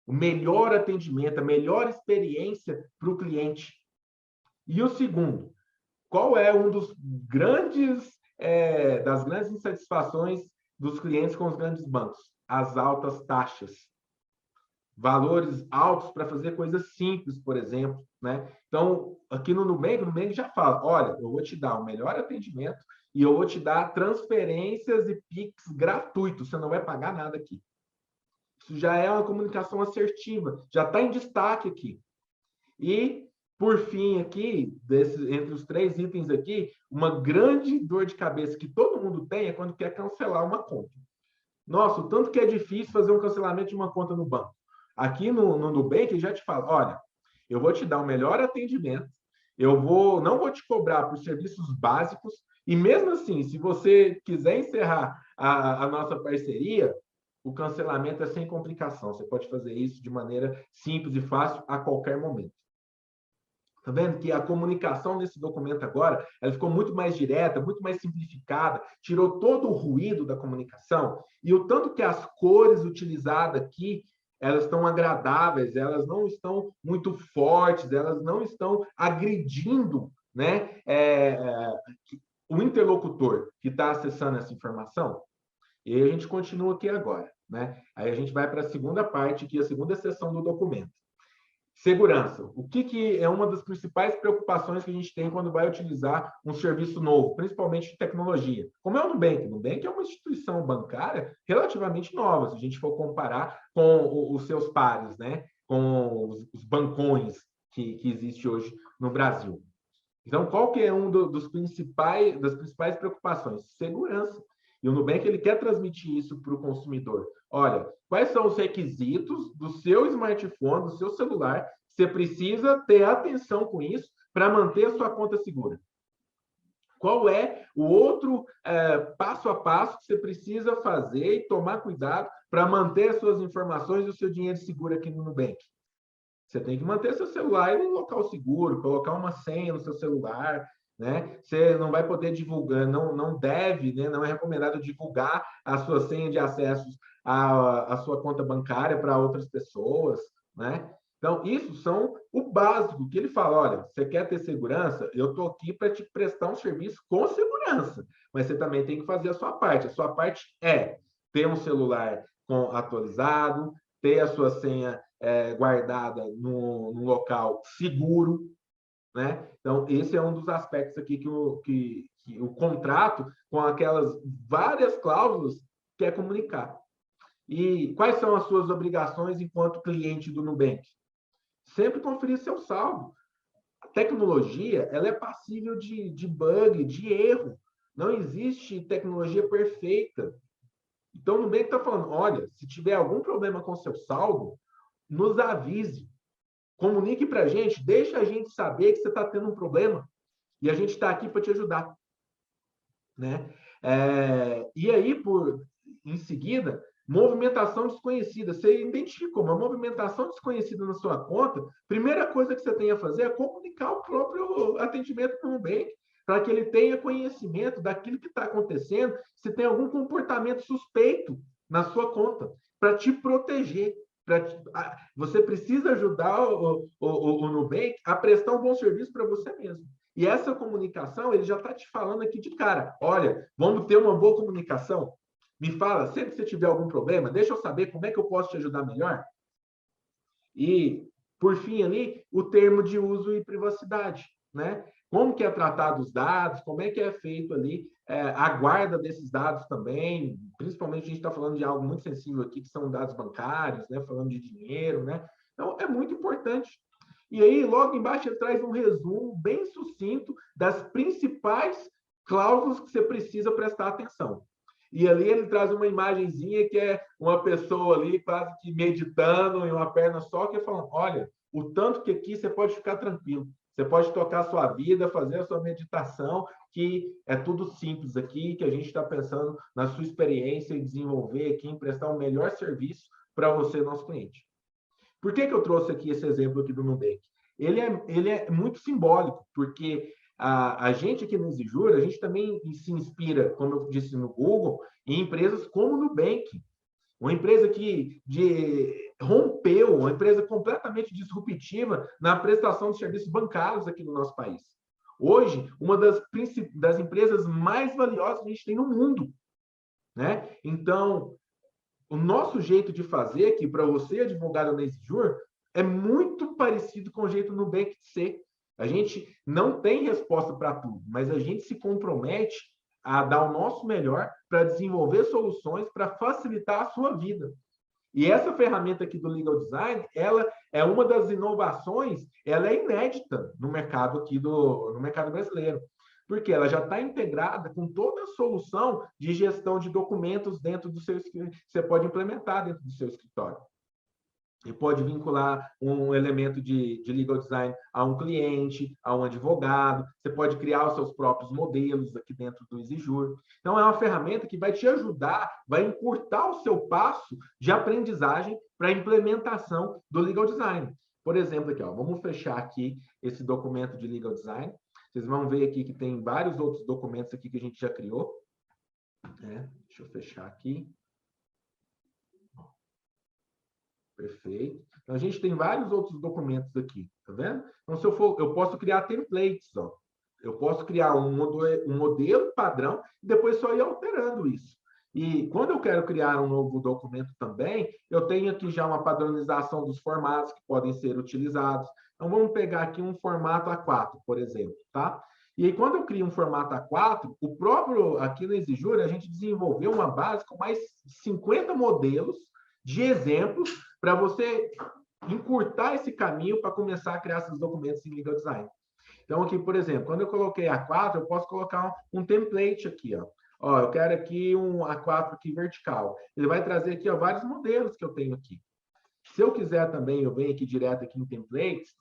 O melhor atendimento, a melhor experiência para o cliente. E o segundo, qual é um dos das grandes insatisfações dos clientes com os grandes bancos? As altas taxas. Valores altos para fazer coisas simples, por exemplo. Né? Então, aqui no Nubank, o Nubank já fala, olha, eu vou te dar o melhor atendimento e eu vou te dar transferências e Pix gratuitos, você não vai pagar nada aqui. Isso já é uma comunicação assertiva, já está em destaque aqui. E, por fim, aqui, entre os 3 itens aqui, uma grande dor de cabeça que todo mundo tem é quando quer cancelar uma conta. Nossa, o tanto que é difícil fazer um cancelamento de uma conta no banco. Aqui no Nubank, ele já te fala, olha, eu vou te dar o melhor atendimento, não vou te cobrar por serviços básicos, e mesmo assim, se você quiser encerrar a nossa parceria, o cancelamento é sem complicação. Você pode fazer isso de maneira simples e fácil a qualquer momento. Tá vendo que a comunicação nesse documento agora, ela ficou muito mais direta, muito mais simplificada, tirou todo o ruído da comunicação, e o tanto que as cores utilizadas aqui, elas estão agradáveis, elas não estão muito fortes, elas não estão agredindo, né, o interlocutor que está acessando essa informação. E aí a gente continua aqui agora, né? Aí a gente vai para a segunda parte, que é a segunda seção do documento. Segurança. O que é uma das principais preocupações que a gente tem quando vai utilizar um serviço novo, principalmente de tecnologia? Como é o Nubank? O Nubank é uma instituição bancária relativamente nova, se a gente for comparar com os seus pares, né? Com os bancões que existe hoje no Brasil. Então, qual que é das principais preocupações? Segurança. E o Nubank ele quer transmitir isso para o consumidor. Olha, quais são os requisitos do seu smartphone, do seu celular? Você precisa ter atenção com isso para manter a sua conta segura. Qual é o outro passo a passo que você precisa fazer e tomar cuidado para manter as suas informações e o seu dinheiro seguro aqui no Nubank? Você tem que manter seu celular em um local seguro, colocar uma senha no seu celular, né? Você não vai poder divulgar, não deve, né? Não é recomendado divulgar a sua senha de acessos à sua conta bancária para outras pessoas, né? Então, isso são o básico que ele fala, olha, você quer ter segurança? Eu estou aqui para te prestar um serviço com segurança, mas você também tem que fazer a sua parte. A sua parte é ter um celular atualizado, ter a sua senha guardada num local seguro, né? Então, esse é um dos aspectos aqui que o contrato, com aquelas várias cláusulas, quer comunicar. E quais são as suas obrigações enquanto cliente do Nubank? Sempre conferir seu saldo. A tecnologia ela é passível de bug, de erro. Não existe tecnologia perfeita. Então, o Nubank está falando, olha, se tiver algum problema com seu saldo, nos avise, comunique para a gente, deixa a gente saber que você está tendo um problema e a gente está aqui para te ajudar, né? E aí, em seguida, movimentação desconhecida. Você identificou uma movimentação desconhecida na sua conta, primeira coisa que você tem a fazer é comunicar o próprio atendimento para o Nubank, para que ele tenha conhecimento daquilo que está acontecendo, se tem algum comportamento suspeito na sua conta, para te proteger. Você precisa ajudar o Nubank a prestar um bom serviço para você mesmo. E essa comunicação, ele já está te falando aqui de cara. Olha, vamos ter uma boa comunicação? Me fala, sempre que você tiver algum problema, deixa eu saber como é que eu posso te ajudar melhor. E, por fim, ali, o termo de uso e privacidade, né? Como que é tratado os dados, como é que é feito ali a guarda desses dados também, principalmente a gente está falando de algo muito sensível aqui, que são dados bancários, né? Falando de dinheiro, né? Então, é muito importante. E aí, logo embaixo, ele traz um resumo bem sucinto das principais cláusulas que você precisa prestar atenção. E ali ele traz uma imagenzinha que é uma pessoa ali quase que meditando em uma perna só, que é falando, olha, o tanto que aqui você pode ficar tranquilo. Você pode tocar a sua vida, fazer a sua meditação, que é tudo simples aqui, que a gente está pensando na sua experiência e desenvolver aqui, em prestar um melhor serviço para você, nosso cliente. Por que eu trouxe aqui esse exemplo aqui do Nubank? Ele é muito simbólico, porque a gente aqui no Exijur, a gente também se inspira, como eu disse no Google, em empresas como o Nubank, uma empresa que rompeu, uma empresa completamente disruptiva na prestação de serviços bancários aqui no nosso país. Hoje, uma das empresas mais valiosas que a gente tem no mundo, né? Então, o nosso jeito de fazer aqui, para você, advogado na Exijur, é muito parecido com o jeito do Nubank de ser. A gente não tem resposta para tudo, mas a gente se compromete a dar o nosso melhor para desenvolver soluções para facilitar a sua vida. E essa ferramenta aqui do Legal Design, ela é uma das inovações, ela é inédita no mercado aqui no mercado brasileiro, porque ela já está integrada com toda a solução de gestão de documentos dentro do seu escritório, você pode implementar dentro do seu escritório. E pode vincular um elemento de legal design a um cliente, a um advogado. Você pode criar os seus próprios modelos aqui dentro do Exijur. Então, é uma ferramenta que vai te ajudar, vai encurtar o seu passo de aprendizagem para a implementação do legal design. Por exemplo, aqui, ó, vamos fechar aqui esse documento de legal design. Vocês vão ver aqui que tem vários outros documentos aqui que a gente já criou. Deixa eu fechar aqui. Perfeito. Então, a gente tem vários outros documentos aqui, tá vendo? Então, se eu posso criar templates, ó. Eu posso criar um modelo padrão e depois só ir alterando isso. E quando eu quero criar um novo documento também, eu tenho aqui já uma padronização dos formatos que podem ser utilizados. Então, vamos pegar aqui um formato A4, por exemplo, tá? E aí, quando eu crio um formato A4, o próprio, aqui no EasyJury, a gente desenvolveu uma base com mais 50 modelos de exemplos para você encurtar esse caminho para começar a criar esses documentos em Legal Design. Então, aqui, por exemplo, quando eu coloquei A4, eu posso colocar um template aqui, ó. Ó, eu quero aqui um A4 aqui vertical. Ele vai trazer aqui, ó, vários modelos que eu tenho aqui. Se eu quiser também, eu venho aqui direto aqui em templates,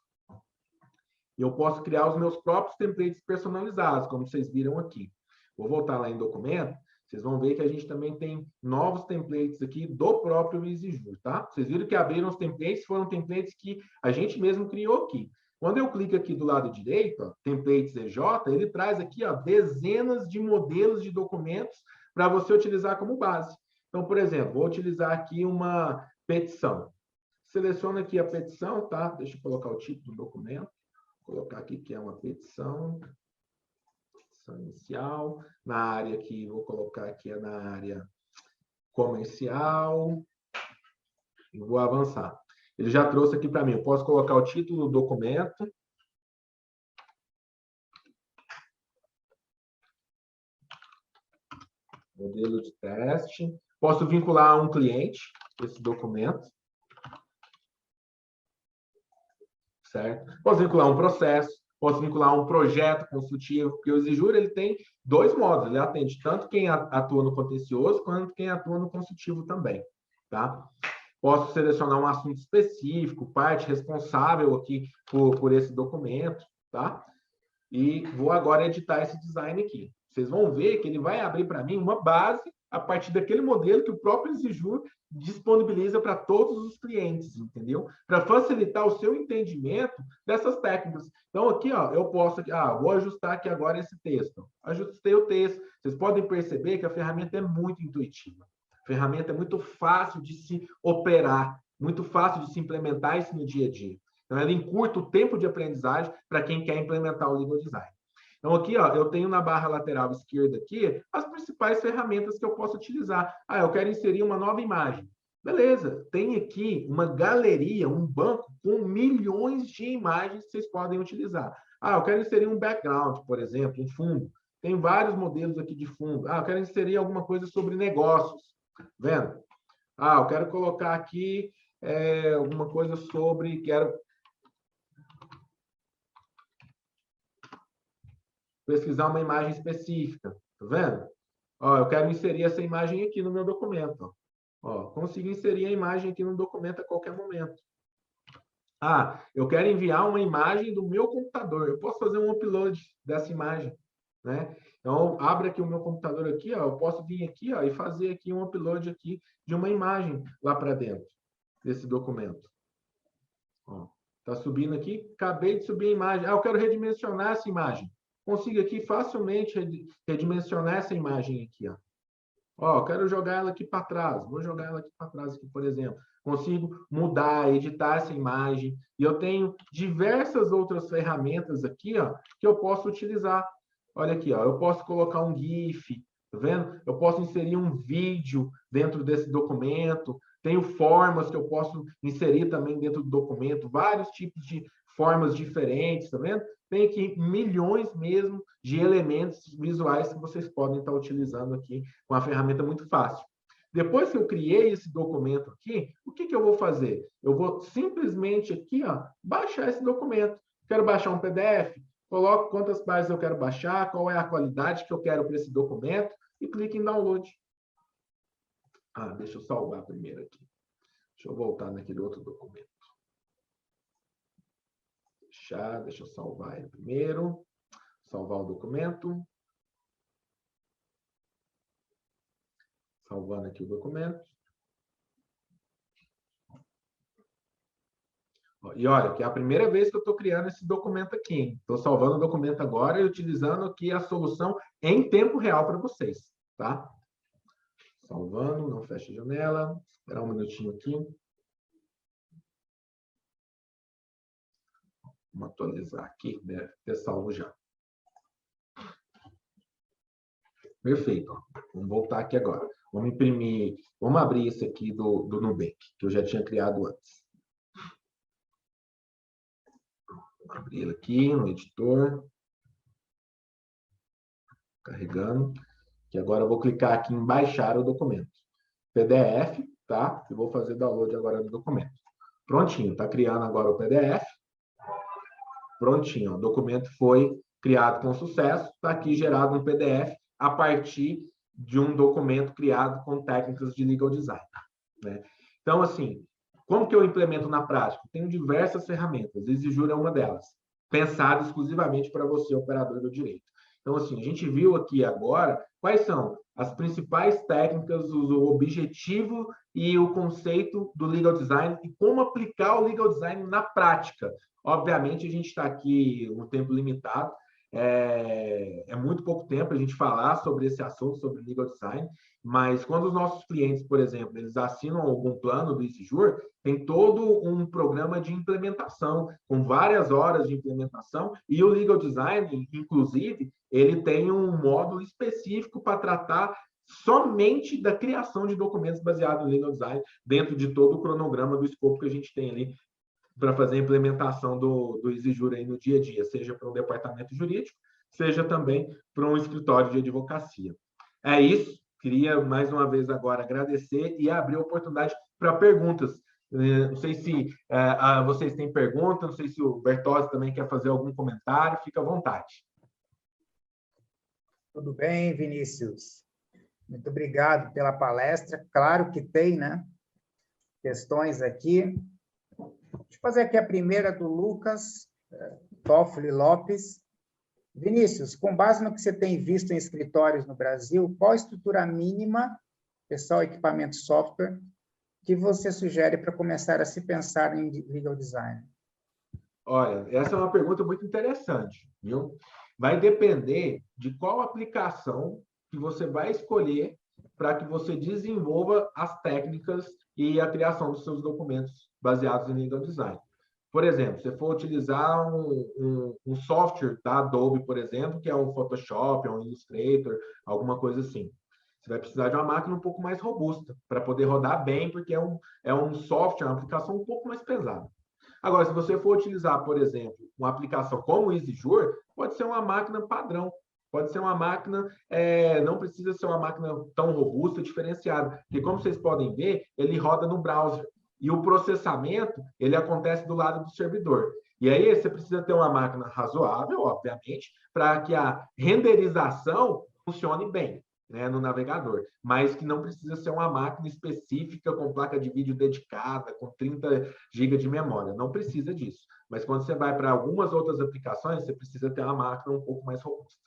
eu posso criar os meus próprios templates personalizados, como vocês viram aqui. Vou voltar lá em documento, vocês vão ver que a gente também tem novos templates aqui do próprio EasyJury, tá? Vocês viram que abriram os templates, foram templates que a gente mesmo criou aqui. Quando eu clico aqui do lado direito, ó, templates EJ, ele traz aqui, ó, dezenas de modelos de documentos para você utilizar como base. Então, por exemplo, vou utilizar aqui uma petição. Seleciono aqui a petição, tá? Deixa eu colocar o tipo do documento. Vou colocar aqui que é uma petição inicial. Na área aqui, vou colocar aqui é na área comercial. E vou avançar. Ele já trouxe aqui para mim. Eu posso colocar o título do documento. Modelo de teste. Posso vincular a um cliente esse documento. Certo? Posso vincular um processo, posso vincular um projeto consultivo, porque o EasyJury ele tem dois modos, ele atende tanto quem atua no contencioso, quanto quem atua no consultivo também, tá? Posso selecionar um assunto específico, parte responsável aqui por esse documento, tá? E vou agora editar esse design aqui. Vocês vão ver que ele vai abrir para mim uma base a partir daquele modelo que o próprio EasyJury disponibiliza para todos os clientes, entendeu? Para facilitar o seu entendimento dessas técnicas. Então, aqui, ó, eu posso... vou ajustar aqui agora esse texto. Ajustei o texto. Vocês podem perceber que a ferramenta é muito intuitiva. A ferramenta é muito fácil de se operar, muito fácil de se implementar isso no dia a dia. Então, ela encurta o tempo de aprendizagem para quem quer implementar o Legal Design. Então, aqui, ó, eu tenho na barra lateral esquerda aqui as principais ferramentas que eu posso utilizar. Eu quero inserir uma nova imagem. Beleza, tem aqui uma galeria, um banco com milhões de imagens que vocês podem utilizar. Eu quero inserir um background, por exemplo, um fundo. Tem vários modelos aqui de fundo. Eu quero inserir alguma coisa sobre negócios. Vendo? Eu quero colocar aqui alguma coisa sobre... Quero pesquisar uma imagem específica, tá vendo? Eu quero inserir essa imagem aqui no meu documento. Consigo inserir a imagem aqui no documento a qualquer momento. Eu quero enviar uma imagem do meu computador. Eu posso fazer um upload dessa imagem, né? Então, abre aqui o meu computador aqui, eu posso vir aqui, e fazer aqui um upload aqui de uma imagem lá para dentro desse documento. Tá subindo aqui, acabei de subir a imagem. Eu quero redimensionar essa imagem. Consigo aqui facilmente redimensionar essa imagem aqui, quero jogar ela aqui para trás. Vou jogar ela aqui para trás, aqui, por exemplo. Consigo mudar, editar essa imagem. E eu tenho diversas outras ferramentas aqui, que eu posso utilizar. Olha aqui, eu posso colocar um GIF, tá vendo? Eu posso inserir um vídeo dentro desse documento. Tenho formas que eu posso inserir também dentro do documento, vários tipos de formas diferentes, tá vendo? Tem aqui milhões mesmo de elementos visuais que vocês podem estar utilizando aqui com uma ferramenta muito fácil. Depois que eu criei esse documento aqui, o que eu vou fazer? Eu vou simplesmente aqui, baixar esse documento. Quero baixar um PDF, coloco quantas páginas eu quero baixar, qual é a qualidade que eu quero para esse documento e clique em download. Deixa eu salvar primeiro aqui. Deixa eu voltar naquele outro documento. Deixa eu salvar ele primeiro. Salvar o documento. Salvando aqui o documento. E olha, que é a primeira vez que eu estou criando esse documento aqui. Estou salvando o documento agora e utilizando aqui a solução em tempo real para vocês, tá? Salvando, não fecha a janela. Esperar um minutinho aqui. Vamos atualizar aqui, deve ter salvo já. Perfeito. Vamos voltar aqui agora. Vamos imprimir, vamos abrir esse aqui do Nubank, que eu já tinha criado antes. Vou abrir ele aqui no editor. Carregando. Que agora eu vou clicar aqui em baixar o documento. PDF, tá? Eu vou fazer download agora do documento. Prontinho, está criando agora o PDF. Prontinho, o documento foi criado com sucesso, está aqui gerado um PDF a partir de um documento criado com técnicas de legal design, né? Então, assim, como que eu implemento na prática? Tenho diversas ferramentas, EasyJur é uma delas, pensada exclusivamente para você, operador do direito. Então, assim, a gente viu aqui agora quais são as principais técnicas, o objetivo e o conceito do legal design e como aplicar o legal design na prática. Obviamente, a gente está aqui um tempo limitado, é muito pouco tempo a gente falar sobre esse assunto, sobre legal design, mas quando os nossos clientes, por exemplo, eles assinam algum plano do EasyJur, tem todo um programa de implementação, com várias horas de implementação, e o legal design, inclusive, ele tem um módulo específico para tratar somente da criação de documentos baseados em legal design, dentro de todo o cronograma do escopo que a gente tem ali para fazer a implementação do EasyJur aí no dia a dia, seja para um departamento jurídico, seja também para um escritório de advocacia. É isso. Queria, mais uma vez, agora agradecer e abrir a oportunidade para perguntas. Não sei se vocês têm pergunta, não sei se o Bertozzi também quer fazer algum comentário, fica à vontade. Tudo bem, Vinícius? Muito obrigado pela palestra. Claro que tem, né? Questões aqui. Deixa eu fazer aqui a primeira do Lucas Toffoli Lopes. Vinícius, com base no que você tem visto em escritórios no Brasil, qual a estrutura mínima, pessoal, equipamento, software, que você sugere para começar a se pensar em legal design? Olha, essa é uma pergunta muito interessante, viu? Vai depender de qual aplicação que você vai escolher para que você desenvolva as técnicas e a criação dos seus documentos baseados em legal design. Por exemplo, se for utilizar um software da Adobe, por exemplo, que é um Photoshop, um Illustrator, alguma coisa assim. Você vai precisar de uma máquina um pouco mais robusta para poder rodar bem, porque é um software, uma aplicação um pouco mais pesada. Agora, se você for utilizar, por exemplo, uma aplicação como o EasyJur, pode ser uma máquina padrão. Pode ser uma máquina, não precisa ser uma máquina tão robusta, diferenciada. Porque, como vocês podem ver, ele roda no browser. E o processamento, ele acontece do lado do servidor. E aí, você precisa ter uma máquina razoável, obviamente, para que a renderização funcione bem, né, no navegador, mas que não precisa ser uma máquina específica com placa de vídeo dedicada, com 30 GB de memória. Não precisa disso. Mas quando você vai para algumas outras aplicações, você precisa ter uma máquina um pouco mais robusta.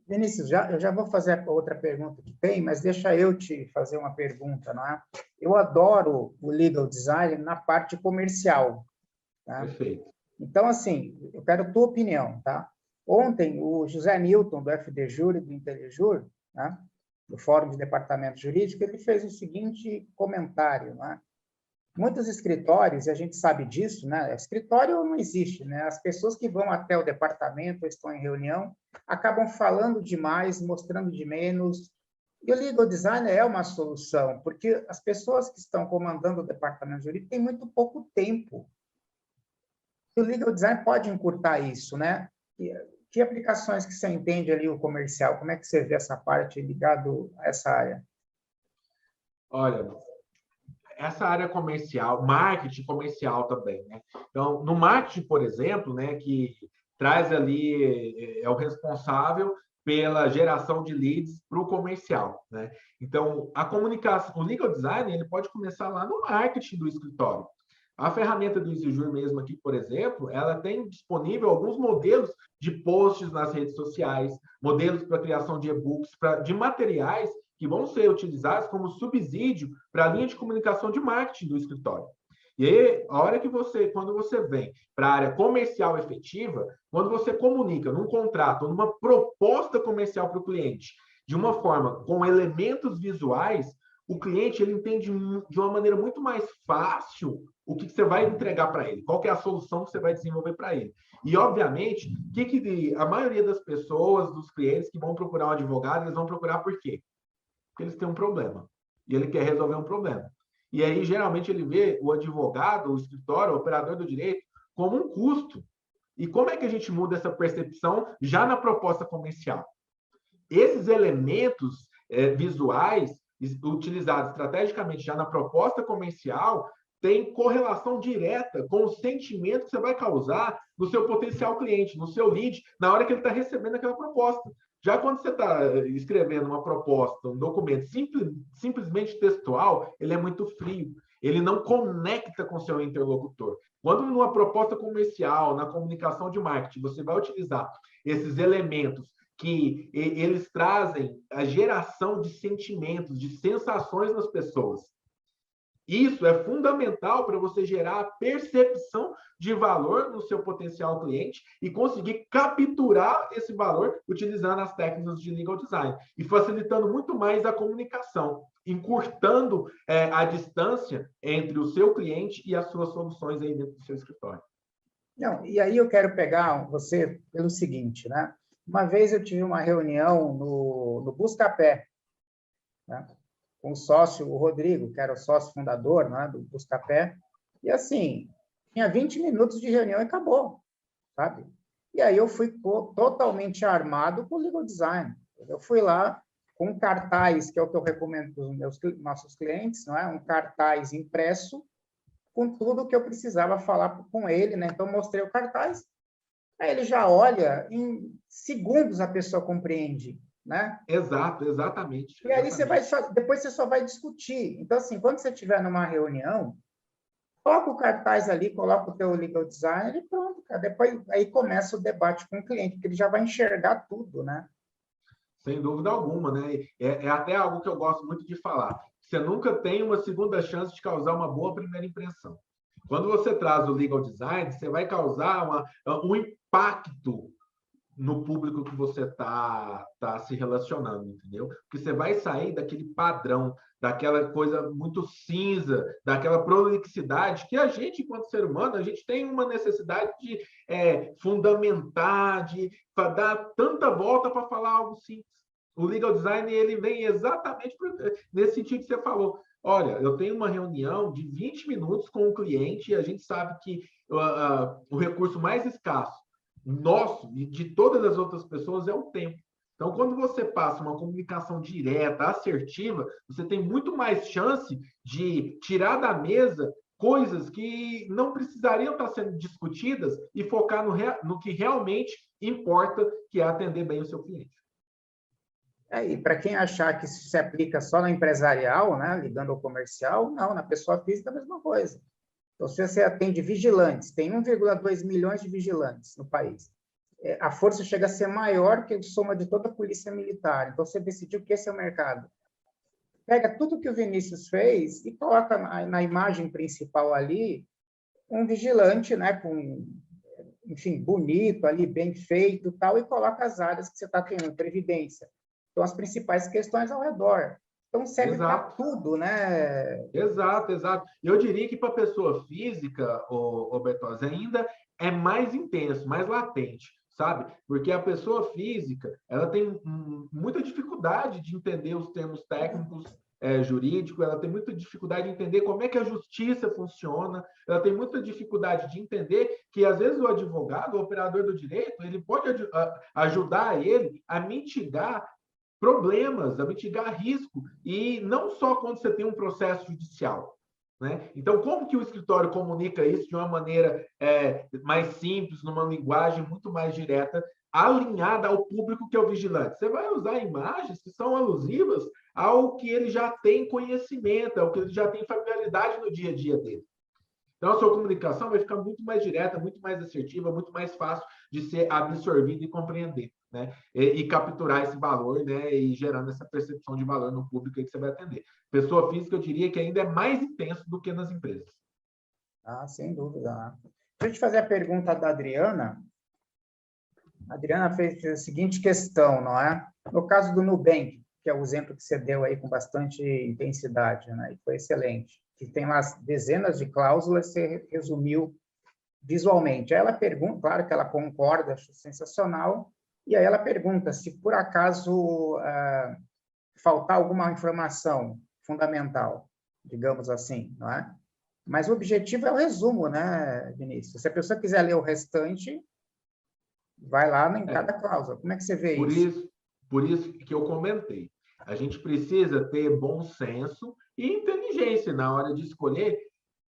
Vinícius, eu já vou fazer a outra pergunta que tem, mas deixa eu te fazer uma pergunta, não é? Eu adoro o legal design na parte comercial. Tá? Perfeito. Então, assim, eu quero a tua opinião, tá? Ontem, o José Newton, do FDJur e do IntelliJur, né, do Fórum de Departamento Jurídico, ele fez o seguinte comentário, né? Muitos escritórios, e a gente sabe disso, né? Escritório não existe, né? As pessoas que vão até o departamento, estão em reunião, acabam falando demais, mostrando de menos. E o legal design é uma solução, porque as pessoas que estão comandando o departamento jurídico têm muito pouco tempo. E o legal design pode encurtar isso, né? Que aplicações que você entende ali o comercial? Como é que você vê essa parte ligado a essa área? Olha, essa área comercial, marketing comercial também, né? Então, no marketing, por exemplo, né, que traz ali, é o responsável pela geração de leads para o comercial, né? Então, a comunicação, o legal design, ele pode começar lá no marketing do escritório. A ferramenta do EasyJur mesmo aqui, por exemplo, ela tem disponível alguns modelos de posts nas redes sociais, modelos para criação de e-books, de materiais que vão ser utilizados como subsídio para a linha de comunicação de marketing do escritório. E aí, a hora que quando você vem para a área comercial efetiva, quando você comunica num contrato, numa proposta comercial para o cliente, de uma forma com elementos visuais, o cliente ele entende de uma maneira muito mais fácil o que você vai entregar para ele, qual que é a solução que você vai desenvolver para ele. E, obviamente, a maioria das pessoas, dos clientes que vão procurar um advogado, eles vão procurar por quê? Porque eles têm um problema. E ele quer resolver um problema. E aí, geralmente, ele vê o advogado, o escritório, o operador do direito, como um custo. E como é que a gente muda essa percepção já na proposta comercial? Esses elementos visuais utilizados estrategicamente já na proposta comercial têm correlação direta com o sentimento que você vai causar no seu potencial cliente, no seu lead, na hora que ele está recebendo aquela proposta. Já quando você está escrevendo uma proposta, um documento simplesmente textual, ele é muito frio. Ele não conecta com o seu interlocutor. Quando numa proposta comercial, na comunicação de marketing, você vai utilizar esses elementos que eles trazem a geração de sentimentos, de sensações nas pessoas. Isso é fundamental para você gerar a percepção de valor no seu potencial cliente e conseguir capturar esse valor utilizando as técnicas de legal design e facilitando muito mais a comunicação, encurtando a distância entre o seu cliente e as suas soluções aí dentro do seu escritório. Não, e aí eu quero pegar você pelo seguinte, né? Uma vez eu tive uma reunião no Buscapé, né? Com o sócio, o Rodrigo, que era o sócio fundador, né, do Buscapé, e assim, tinha 20 minutos de reunião e acabou, sabe? E aí eu fui totalmente armado com o legal design. Eu fui lá com um cartaz, que é o que eu recomendo para os nossos clientes, não é? Um cartaz impresso com tudo que eu precisava falar com ele, né? Então, mostrei o cartaz, aí ele já olha, em segundos a pessoa compreende, né? Exato, exatamente. E aí depois você só vai discutir. Então, assim, quando você estiver numa reunião, coloca o cartaz ali, coloca o teu legal design e pronto, cara. Depois aí começa o debate com o cliente, porque ele já vai enxergar tudo, né? Sem dúvida alguma, né? É até algo que eu gosto muito de falar. Você nunca tem uma segunda chance de causar uma boa primeira impressão. Quando você traz o legal design, você vai causar um impacto no público que você tá se relacionando, entendeu? Porque você vai sair daquele padrão, daquela coisa muito cinza, daquela prolixidade que a gente, enquanto ser humano, a gente tem uma necessidade de fundamentar, de dar tanta volta para falar algo simples. O legal design ele vem exatamente nesse sentido que você falou. Olha, eu tenho uma reunião de 20 minutos com o cliente e a gente sabe que o recurso mais escasso nosso e de todas as outras pessoas é o tempo. Então, quando você passa uma comunicação direta, assertiva, você tem muito mais chance de tirar da mesa coisas que não precisariam estar sendo discutidas e focar no que realmente importa, que é atender bem o seu cliente. E para quem achar que isso se aplica só no empresarial, né, ligando ao comercial, não, na pessoa física é a mesma coisa. Então, se você atende vigilantes, tem 1,2 milhões de vigilantes no país. A força chega a ser maior que a soma de toda a polícia militar. Então, você decidiu que esse é o mercado. Pega tudo que o Vinícius fez e coloca na imagem principal ali um vigilante, né, com, enfim, bonito ali, bem feito, tal, e coloca as áreas que você está tendo, previdência. Então, as principais questões ao redor. Então, serve para tudo, né? Exato, exato. Eu diria que para a pessoa física, o Bertozzi, ainda é mais intenso, mais latente, sabe? Porque a pessoa física, ela tem muita dificuldade de entender os termos técnicos, jurídicos, ela tem muita dificuldade de entender como é que a justiça funciona, ela tem muita dificuldade de entender que, às vezes, o advogado, o operador do direito, ele pode ajudar ele a mitigar problemas, a mitigar risco, e não só quando você tem um processo judicial. Né? Então, como que o escritório comunica isso de uma maneira mais simples, numa linguagem muito mais direta, alinhada ao público que é o vigilante? Você vai usar imagens que são alusivas ao que ele já tem conhecimento, ao que ele já tem familiaridade no dia a dia dele. Então, a sua comunicação vai ficar muito mais direta, muito mais assertiva, muito mais fácil de ser absorvida e compreender, né? E capturar esse valor, né? E gerando essa percepção de valor no público que você vai atender. Pessoa física, eu diria que ainda é mais intenso do que nas empresas. Sem dúvida. Deixa eu te fazer a pergunta da Adriana. A Adriana fez a seguinte questão, não é? No caso do Nubank, que é o exemplo que você deu aí com bastante intensidade, né? E foi excelente. Que tem lá dezenas de cláusulas, você resumiu visualmente. Aí ela pergunta, claro que ela concorda, acho sensacional, e aí ela pergunta se por acaso faltar alguma informação fundamental, digamos assim, não é? Mas o objetivo é o resumo, né, Vinícius? Se a pessoa quiser ler o restante, vai lá em cada cláusula. Como é que você vê isso? Por isso que eu comentei. A gente precisa ter bom senso e inteligência na hora de escolher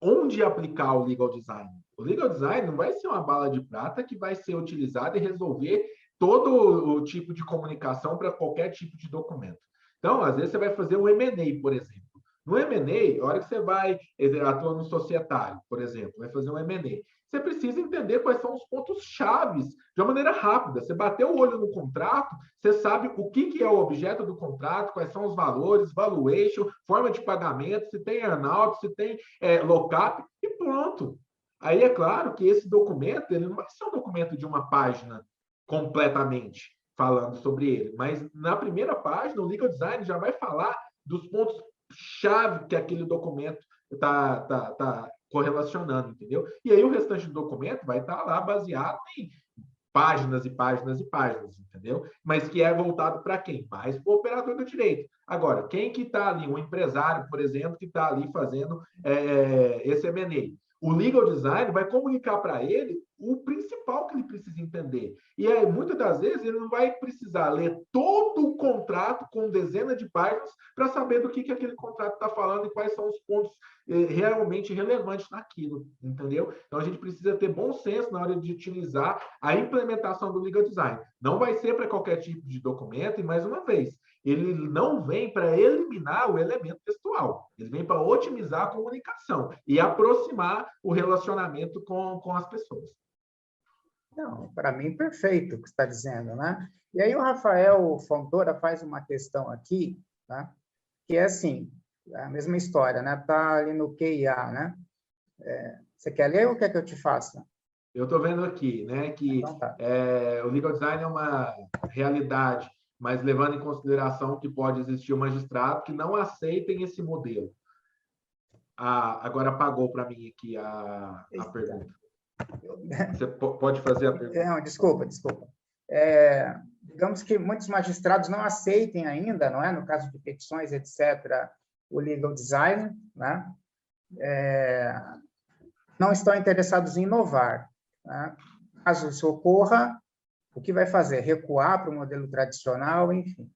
onde aplicar o legal design. O legal design não vai ser uma bala de prata que vai ser utilizada e resolver todo o tipo de comunicação para qualquer tipo de documento. Então, às vezes, você vai fazer um M&A, por exemplo. No M&A, a hora que você vai atuar no societário, por exemplo, vai fazer um M&A, você precisa entender quais são os pontos chaves de uma maneira rápida. Você bateu o olho no contrato, você sabe o que é o objeto do contrato, quais são os valores, valuation, forma de pagamento, se tem earn-out, se tem lock-up, e pronto. Aí é claro que esse documento ele não vai ser um documento de uma página completamente falando sobre ele, mas na primeira página o legal design já vai falar dos pontos chave que aquele documento está correlacionando, entendeu? E aí o restante do documento vai estar lá baseado em páginas e páginas e páginas, entendeu? Mas que é voltado para quem? Mais para o operador do direito. Agora, quem que está ali? Um empresário, por exemplo, que está ali fazendo esse M&A. O legal design vai comunicar para ele o principal que ele precisa entender. E aí, muitas das vezes, ele não vai precisar ler todo o contrato com dezenas de páginas para saber do que aquele contrato está falando e quais são os pontos realmente relevantes naquilo, entendeu? Então, a gente precisa ter bom senso na hora de utilizar a implementação do legal design. Não vai ser para qualquer tipo de documento, e mais uma vez, ele não vem para eliminar o elemento textual, ele vem para otimizar a comunicação e aproximar o relacionamento com as pessoas. Não, para mim, perfeito o que você está dizendo, né? E aí o Rafael Fontoura faz uma questão aqui, tá? Que é assim, a mesma história, né? Está ali no QIA, né? Você quer ler ou quer que eu te faça? Eu estou vendo aqui, né, que Então, tá. o legal design é uma realidade, mas levando em consideração que pode existir um magistrado que não aceitem esse modelo. Agora apagou para mim aqui a pergunta. Você pode fazer a pergunta? Não, desculpa. Digamos que muitos magistrados não aceitem ainda, não é? No caso de petições, etc., o legal design, né? Não estão interessados em inovar, né? Caso isso ocorra, o que vai fazer? Recuar para o modelo tradicional, enfim.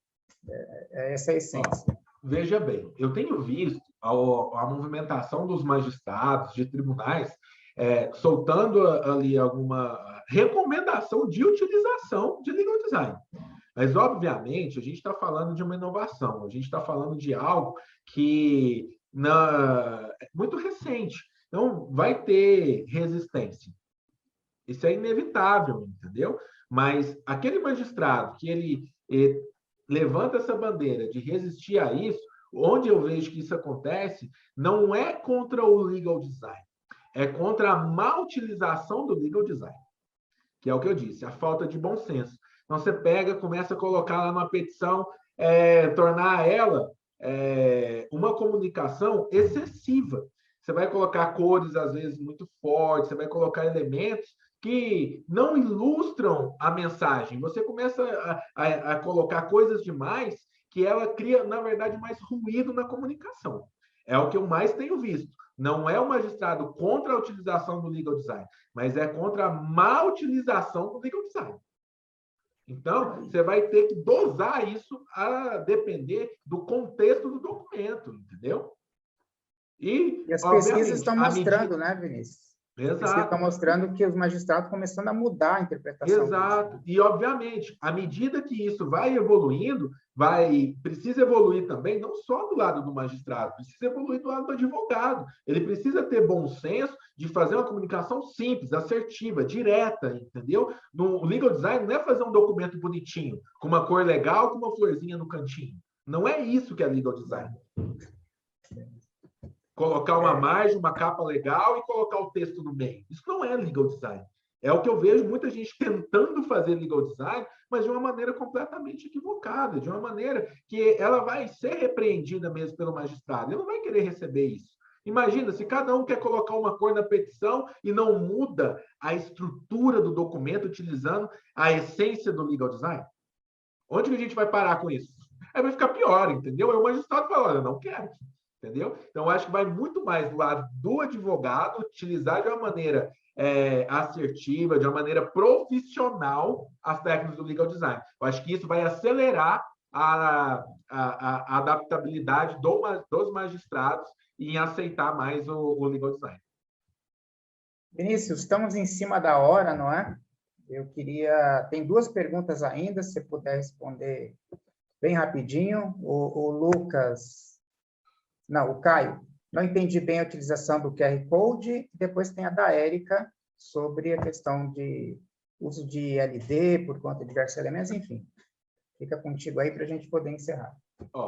Essa é a essência. Veja bem, eu tenho visto a movimentação dos magistrados, de tribunais, soltando ali alguma recomendação de utilização de legal design. Mas, obviamente, a gente está falando de uma inovação, a gente está falando de algo que é muito recente. Então, vai ter resistência. Isso é inevitável, entendeu? Mas aquele magistrado que ele levanta essa bandeira de resistir a isso, onde eu vejo que isso acontece, não é contra o legal design, é contra a má utilização do legal design, que é o que eu disse, a falta de bom senso. Então, você pega, começa a colocar lá numa petição, tornar ela uma comunicação excessiva. Você vai colocar cores, às vezes, muito fortes, você vai colocar elementos que não ilustram a mensagem. Você começa a colocar coisas demais que ela cria, na verdade, mais ruído na comunicação. É o que eu mais tenho visto. Não é o magistrado contra a utilização do legal design, mas é contra a má utilização do legal design. Então, você vai ter que dosar isso a depender do contexto do documento, entendeu? E as pesquisas estão mostrando, né, Vinícius? Exato. As pesquisas estão mostrando que os magistrados estão começando a mudar a interpretação. Exato. Disso. E, obviamente, à medida que isso vai evoluindo, precisa evoluir também, não só do lado do magistrado, precisa evoluir do lado do advogado. Ele precisa ter bom senso de fazer uma comunicação simples, assertiva, direta, entendeu? O legal design não é fazer um documento bonitinho, com uma cor legal, com uma florzinha no cantinho. Não é isso que é legal design. Colocar uma margem, uma capa legal e colocar o texto no meio. Isso não é legal design. É o que eu vejo muita gente tentando fazer legal design, mas de uma maneira completamente equivocada, de uma maneira que ela vai ser repreendida mesmo pelo magistrado. Ele não vai querer receber isso. Imagina, se cada um quer colocar uma cor na petição e não muda a estrutura do documento utilizando a essência do legal design. Onde que a gente vai parar com isso? Aí vai ficar pior, entendeu? Aí o magistrado fala, olha, eu não quero. Entendeu? Então, eu acho que vai muito mais do lado do advogado utilizar de uma maneira assertiva, de uma maneira profissional as técnicas do legal design. Eu acho que isso vai acelerar a adaptabilidade dos magistrados em aceitar mais o legal design. Vinícius, estamos em cima da hora, não é? Eu queria... Tem 2 perguntas ainda, se você puder responder bem rapidinho. O Lucas... Não, o Caio. Não entendi bem a utilização do QR Code. Depois tem a da Érica, sobre a questão de uso de LD por conta de diversos elementos, enfim. Fica contigo aí para a gente poder encerrar.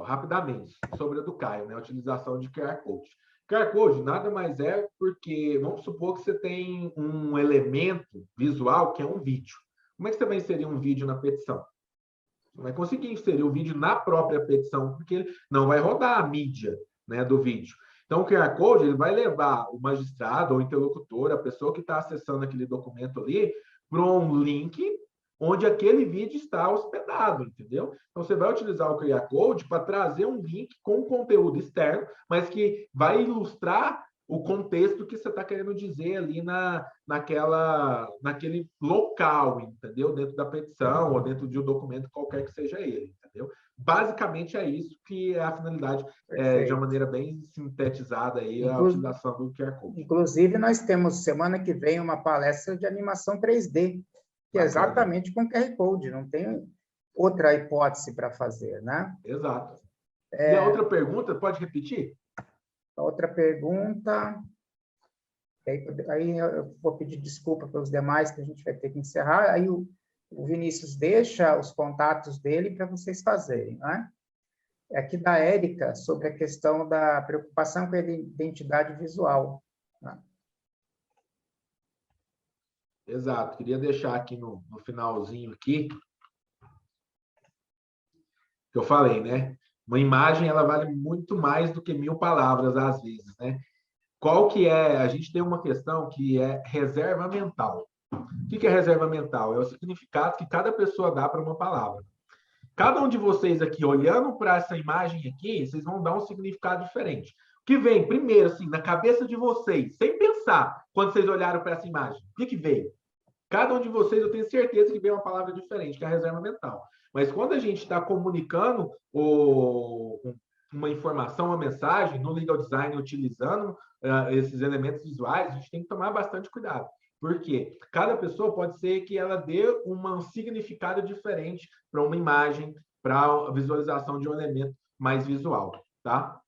Rapidamente, sobre a do Caio, né? A utilização de QR Code. QR Code nada mais é porque, vamos supor que você tem um elemento visual que é um vídeo. Como é que você vai inserir um vídeo na petição? Você não vai conseguir inserir o vídeo na própria petição, porque não vai rodar a mídia, né, do vídeo. Então, o QR Code ele vai levar o magistrado ou o interlocutor, a pessoa que está acessando aquele documento ali, para um link onde aquele vídeo está hospedado, entendeu? Então, você vai utilizar o QR Code para trazer um link com conteúdo externo, mas que vai ilustrar o contexto que você está querendo dizer ali naquele local, entendeu? Dentro da petição ou dentro de um documento qualquer que seja ele, entendeu? Basicamente é isso que é a finalidade, de uma maneira bem sintetizada aí, a utilização do QR Code. Inclusive, nós temos semana que vem uma palestra de animação 3D, que é exatamente com QR Code, não tem outra hipótese para fazer, né? Exato. E a outra pergunta, pode repetir? A outra pergunta... Aí eu vou pedir desculpa pelos demais, que a gente vai ter que encerrar. Aí o Vinícius deixa os contatos dele para vocês fazerem, né? É aqui da Érica, sobre a questão da preocupação com a identidade visual. Né? Exato. Queria deixar aqui no finalzinho aqui, que eu falei, né? Uma imagem, ela vale muito mais do que 1000 palavras, às vezes, né? Qual que é? A gente tem uma questão que é reserva mental. O que é reserva mental? É o significado que cada pessoa dá para uma palavra. Cada um de vocês aqui, olhando para essa imagem aqui, vocês vão dar um significado diferente. O que vem primeiro, assim, na cabeça de vocês, sem pensar, quando vocês olharam para essa imagem? O que veio? Cada um de vocês, eu tenho certeza que veio uma palavra diferente, que é a reserva mental. Mas quando a gente está comunicando uma informação, uma mensagem, no legal design, utilizando esses elementos visuais, a gente tem que tomar bastante cuidado. Porque cada pessoa pode ser que ela dê um significado diferente para uma imagem, para a visualização de um elemento mais visual, tá?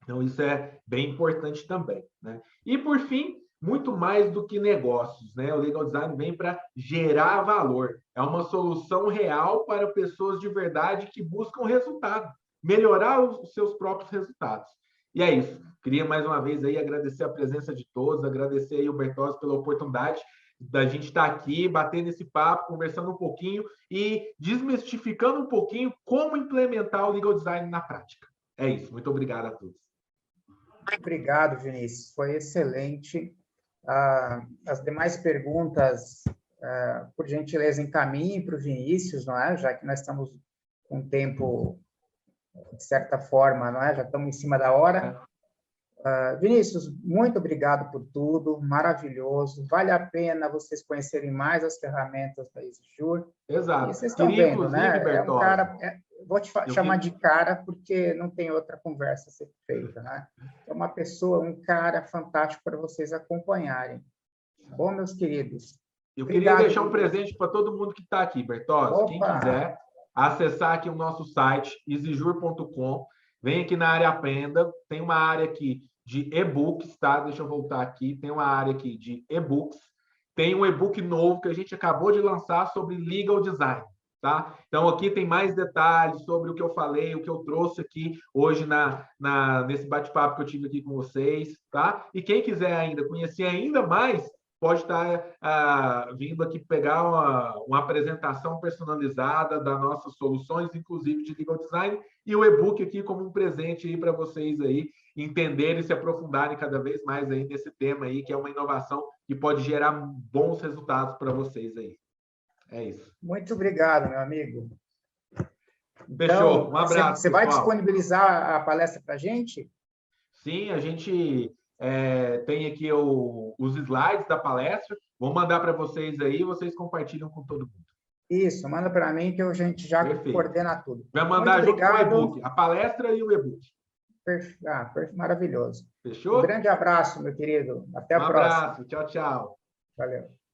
Então, isso é bem importante também, né? E, por fim, muito mais do que negócios, né? O legal design vem para gerar valor. É uma solução real para pessoas de verdade que buscam resultado, melhorar os seus próprios resultados. E é isso. Queria mais uma vez aí agradecer a presença de todos, agradecer aí o Bertozzi pela oportunidade da gente estar aqui, batendo esse papo, conversando um pouquinho e desmistificando um pouquinho como implementar o legal design na prática. É isso. Muito obrigado a todos. Obrigado, Vinícius. Foi excelente. As demais perguntas, por gentileza, encaminhem para o Vinícius, não é? Já que nós estamos com tempo, de certa forma, não é? Já estamos em cima da hora. Vinícius, muito obrigado por tudo, maravilhoso. Vale a pena vocês conhecerem mais as ferramentas da EasyJur. Exato. E vocês estão vendo, né? Bertozzi, é um cara... vou te chamar de cara, porque não tem outra conversa a ser feita, né? É uma pessoa, um cara fantástico para vocês acompanharem. Bom, meus queridos? Eu queria deixar um presente para todo mundo que está aqui, Bertozzi. Quem quiser acessar aqui o nosso site, easyjur.com, vem aqui na área Aprenda, tem uma área aqui de e-books, tá? Deixa eu voltar aqui, tem uma área aqui de e-books, tem um e-book novo que a gente acabou de lançar sobre legal design, tá? Então, aqui tem mais detalhes sobre o que eu falei, o que eu trouxe aqui hoje nesse bate-papo que eu tive aqui com vocês, tá? E quem quiser ainda conhecer ainda mais pode estar vindo aqui pegar uma apresentação personalizada das nossas soluções, inclusive de legal design, e o e-book aqui como um presente aí para vocês aí entenderem e se aprofundarem cada vez mais aí nesse tema aí, que é uma inovação que pode gerar bons resultados para vocês aí. É isso. Muito obrigado, meu amigo. Fechou. Então, Um abraço, você vai pessoal. disponibilizar a palestra para a gente? Sim, a gente tem aqui os slides da palestra. Vou mandar para vocês aí, vocês compartilham com todo mundo. Isso, manda para mim que a gente já coordena tudo. Vai mandar Muito junto com o obrigado. e-book, a palestra e o e-book. Maravilhoso. Fechou? Um grande abraço, meu querido. Até a próxima. Um abraço. Tchau, tchau. Valeu.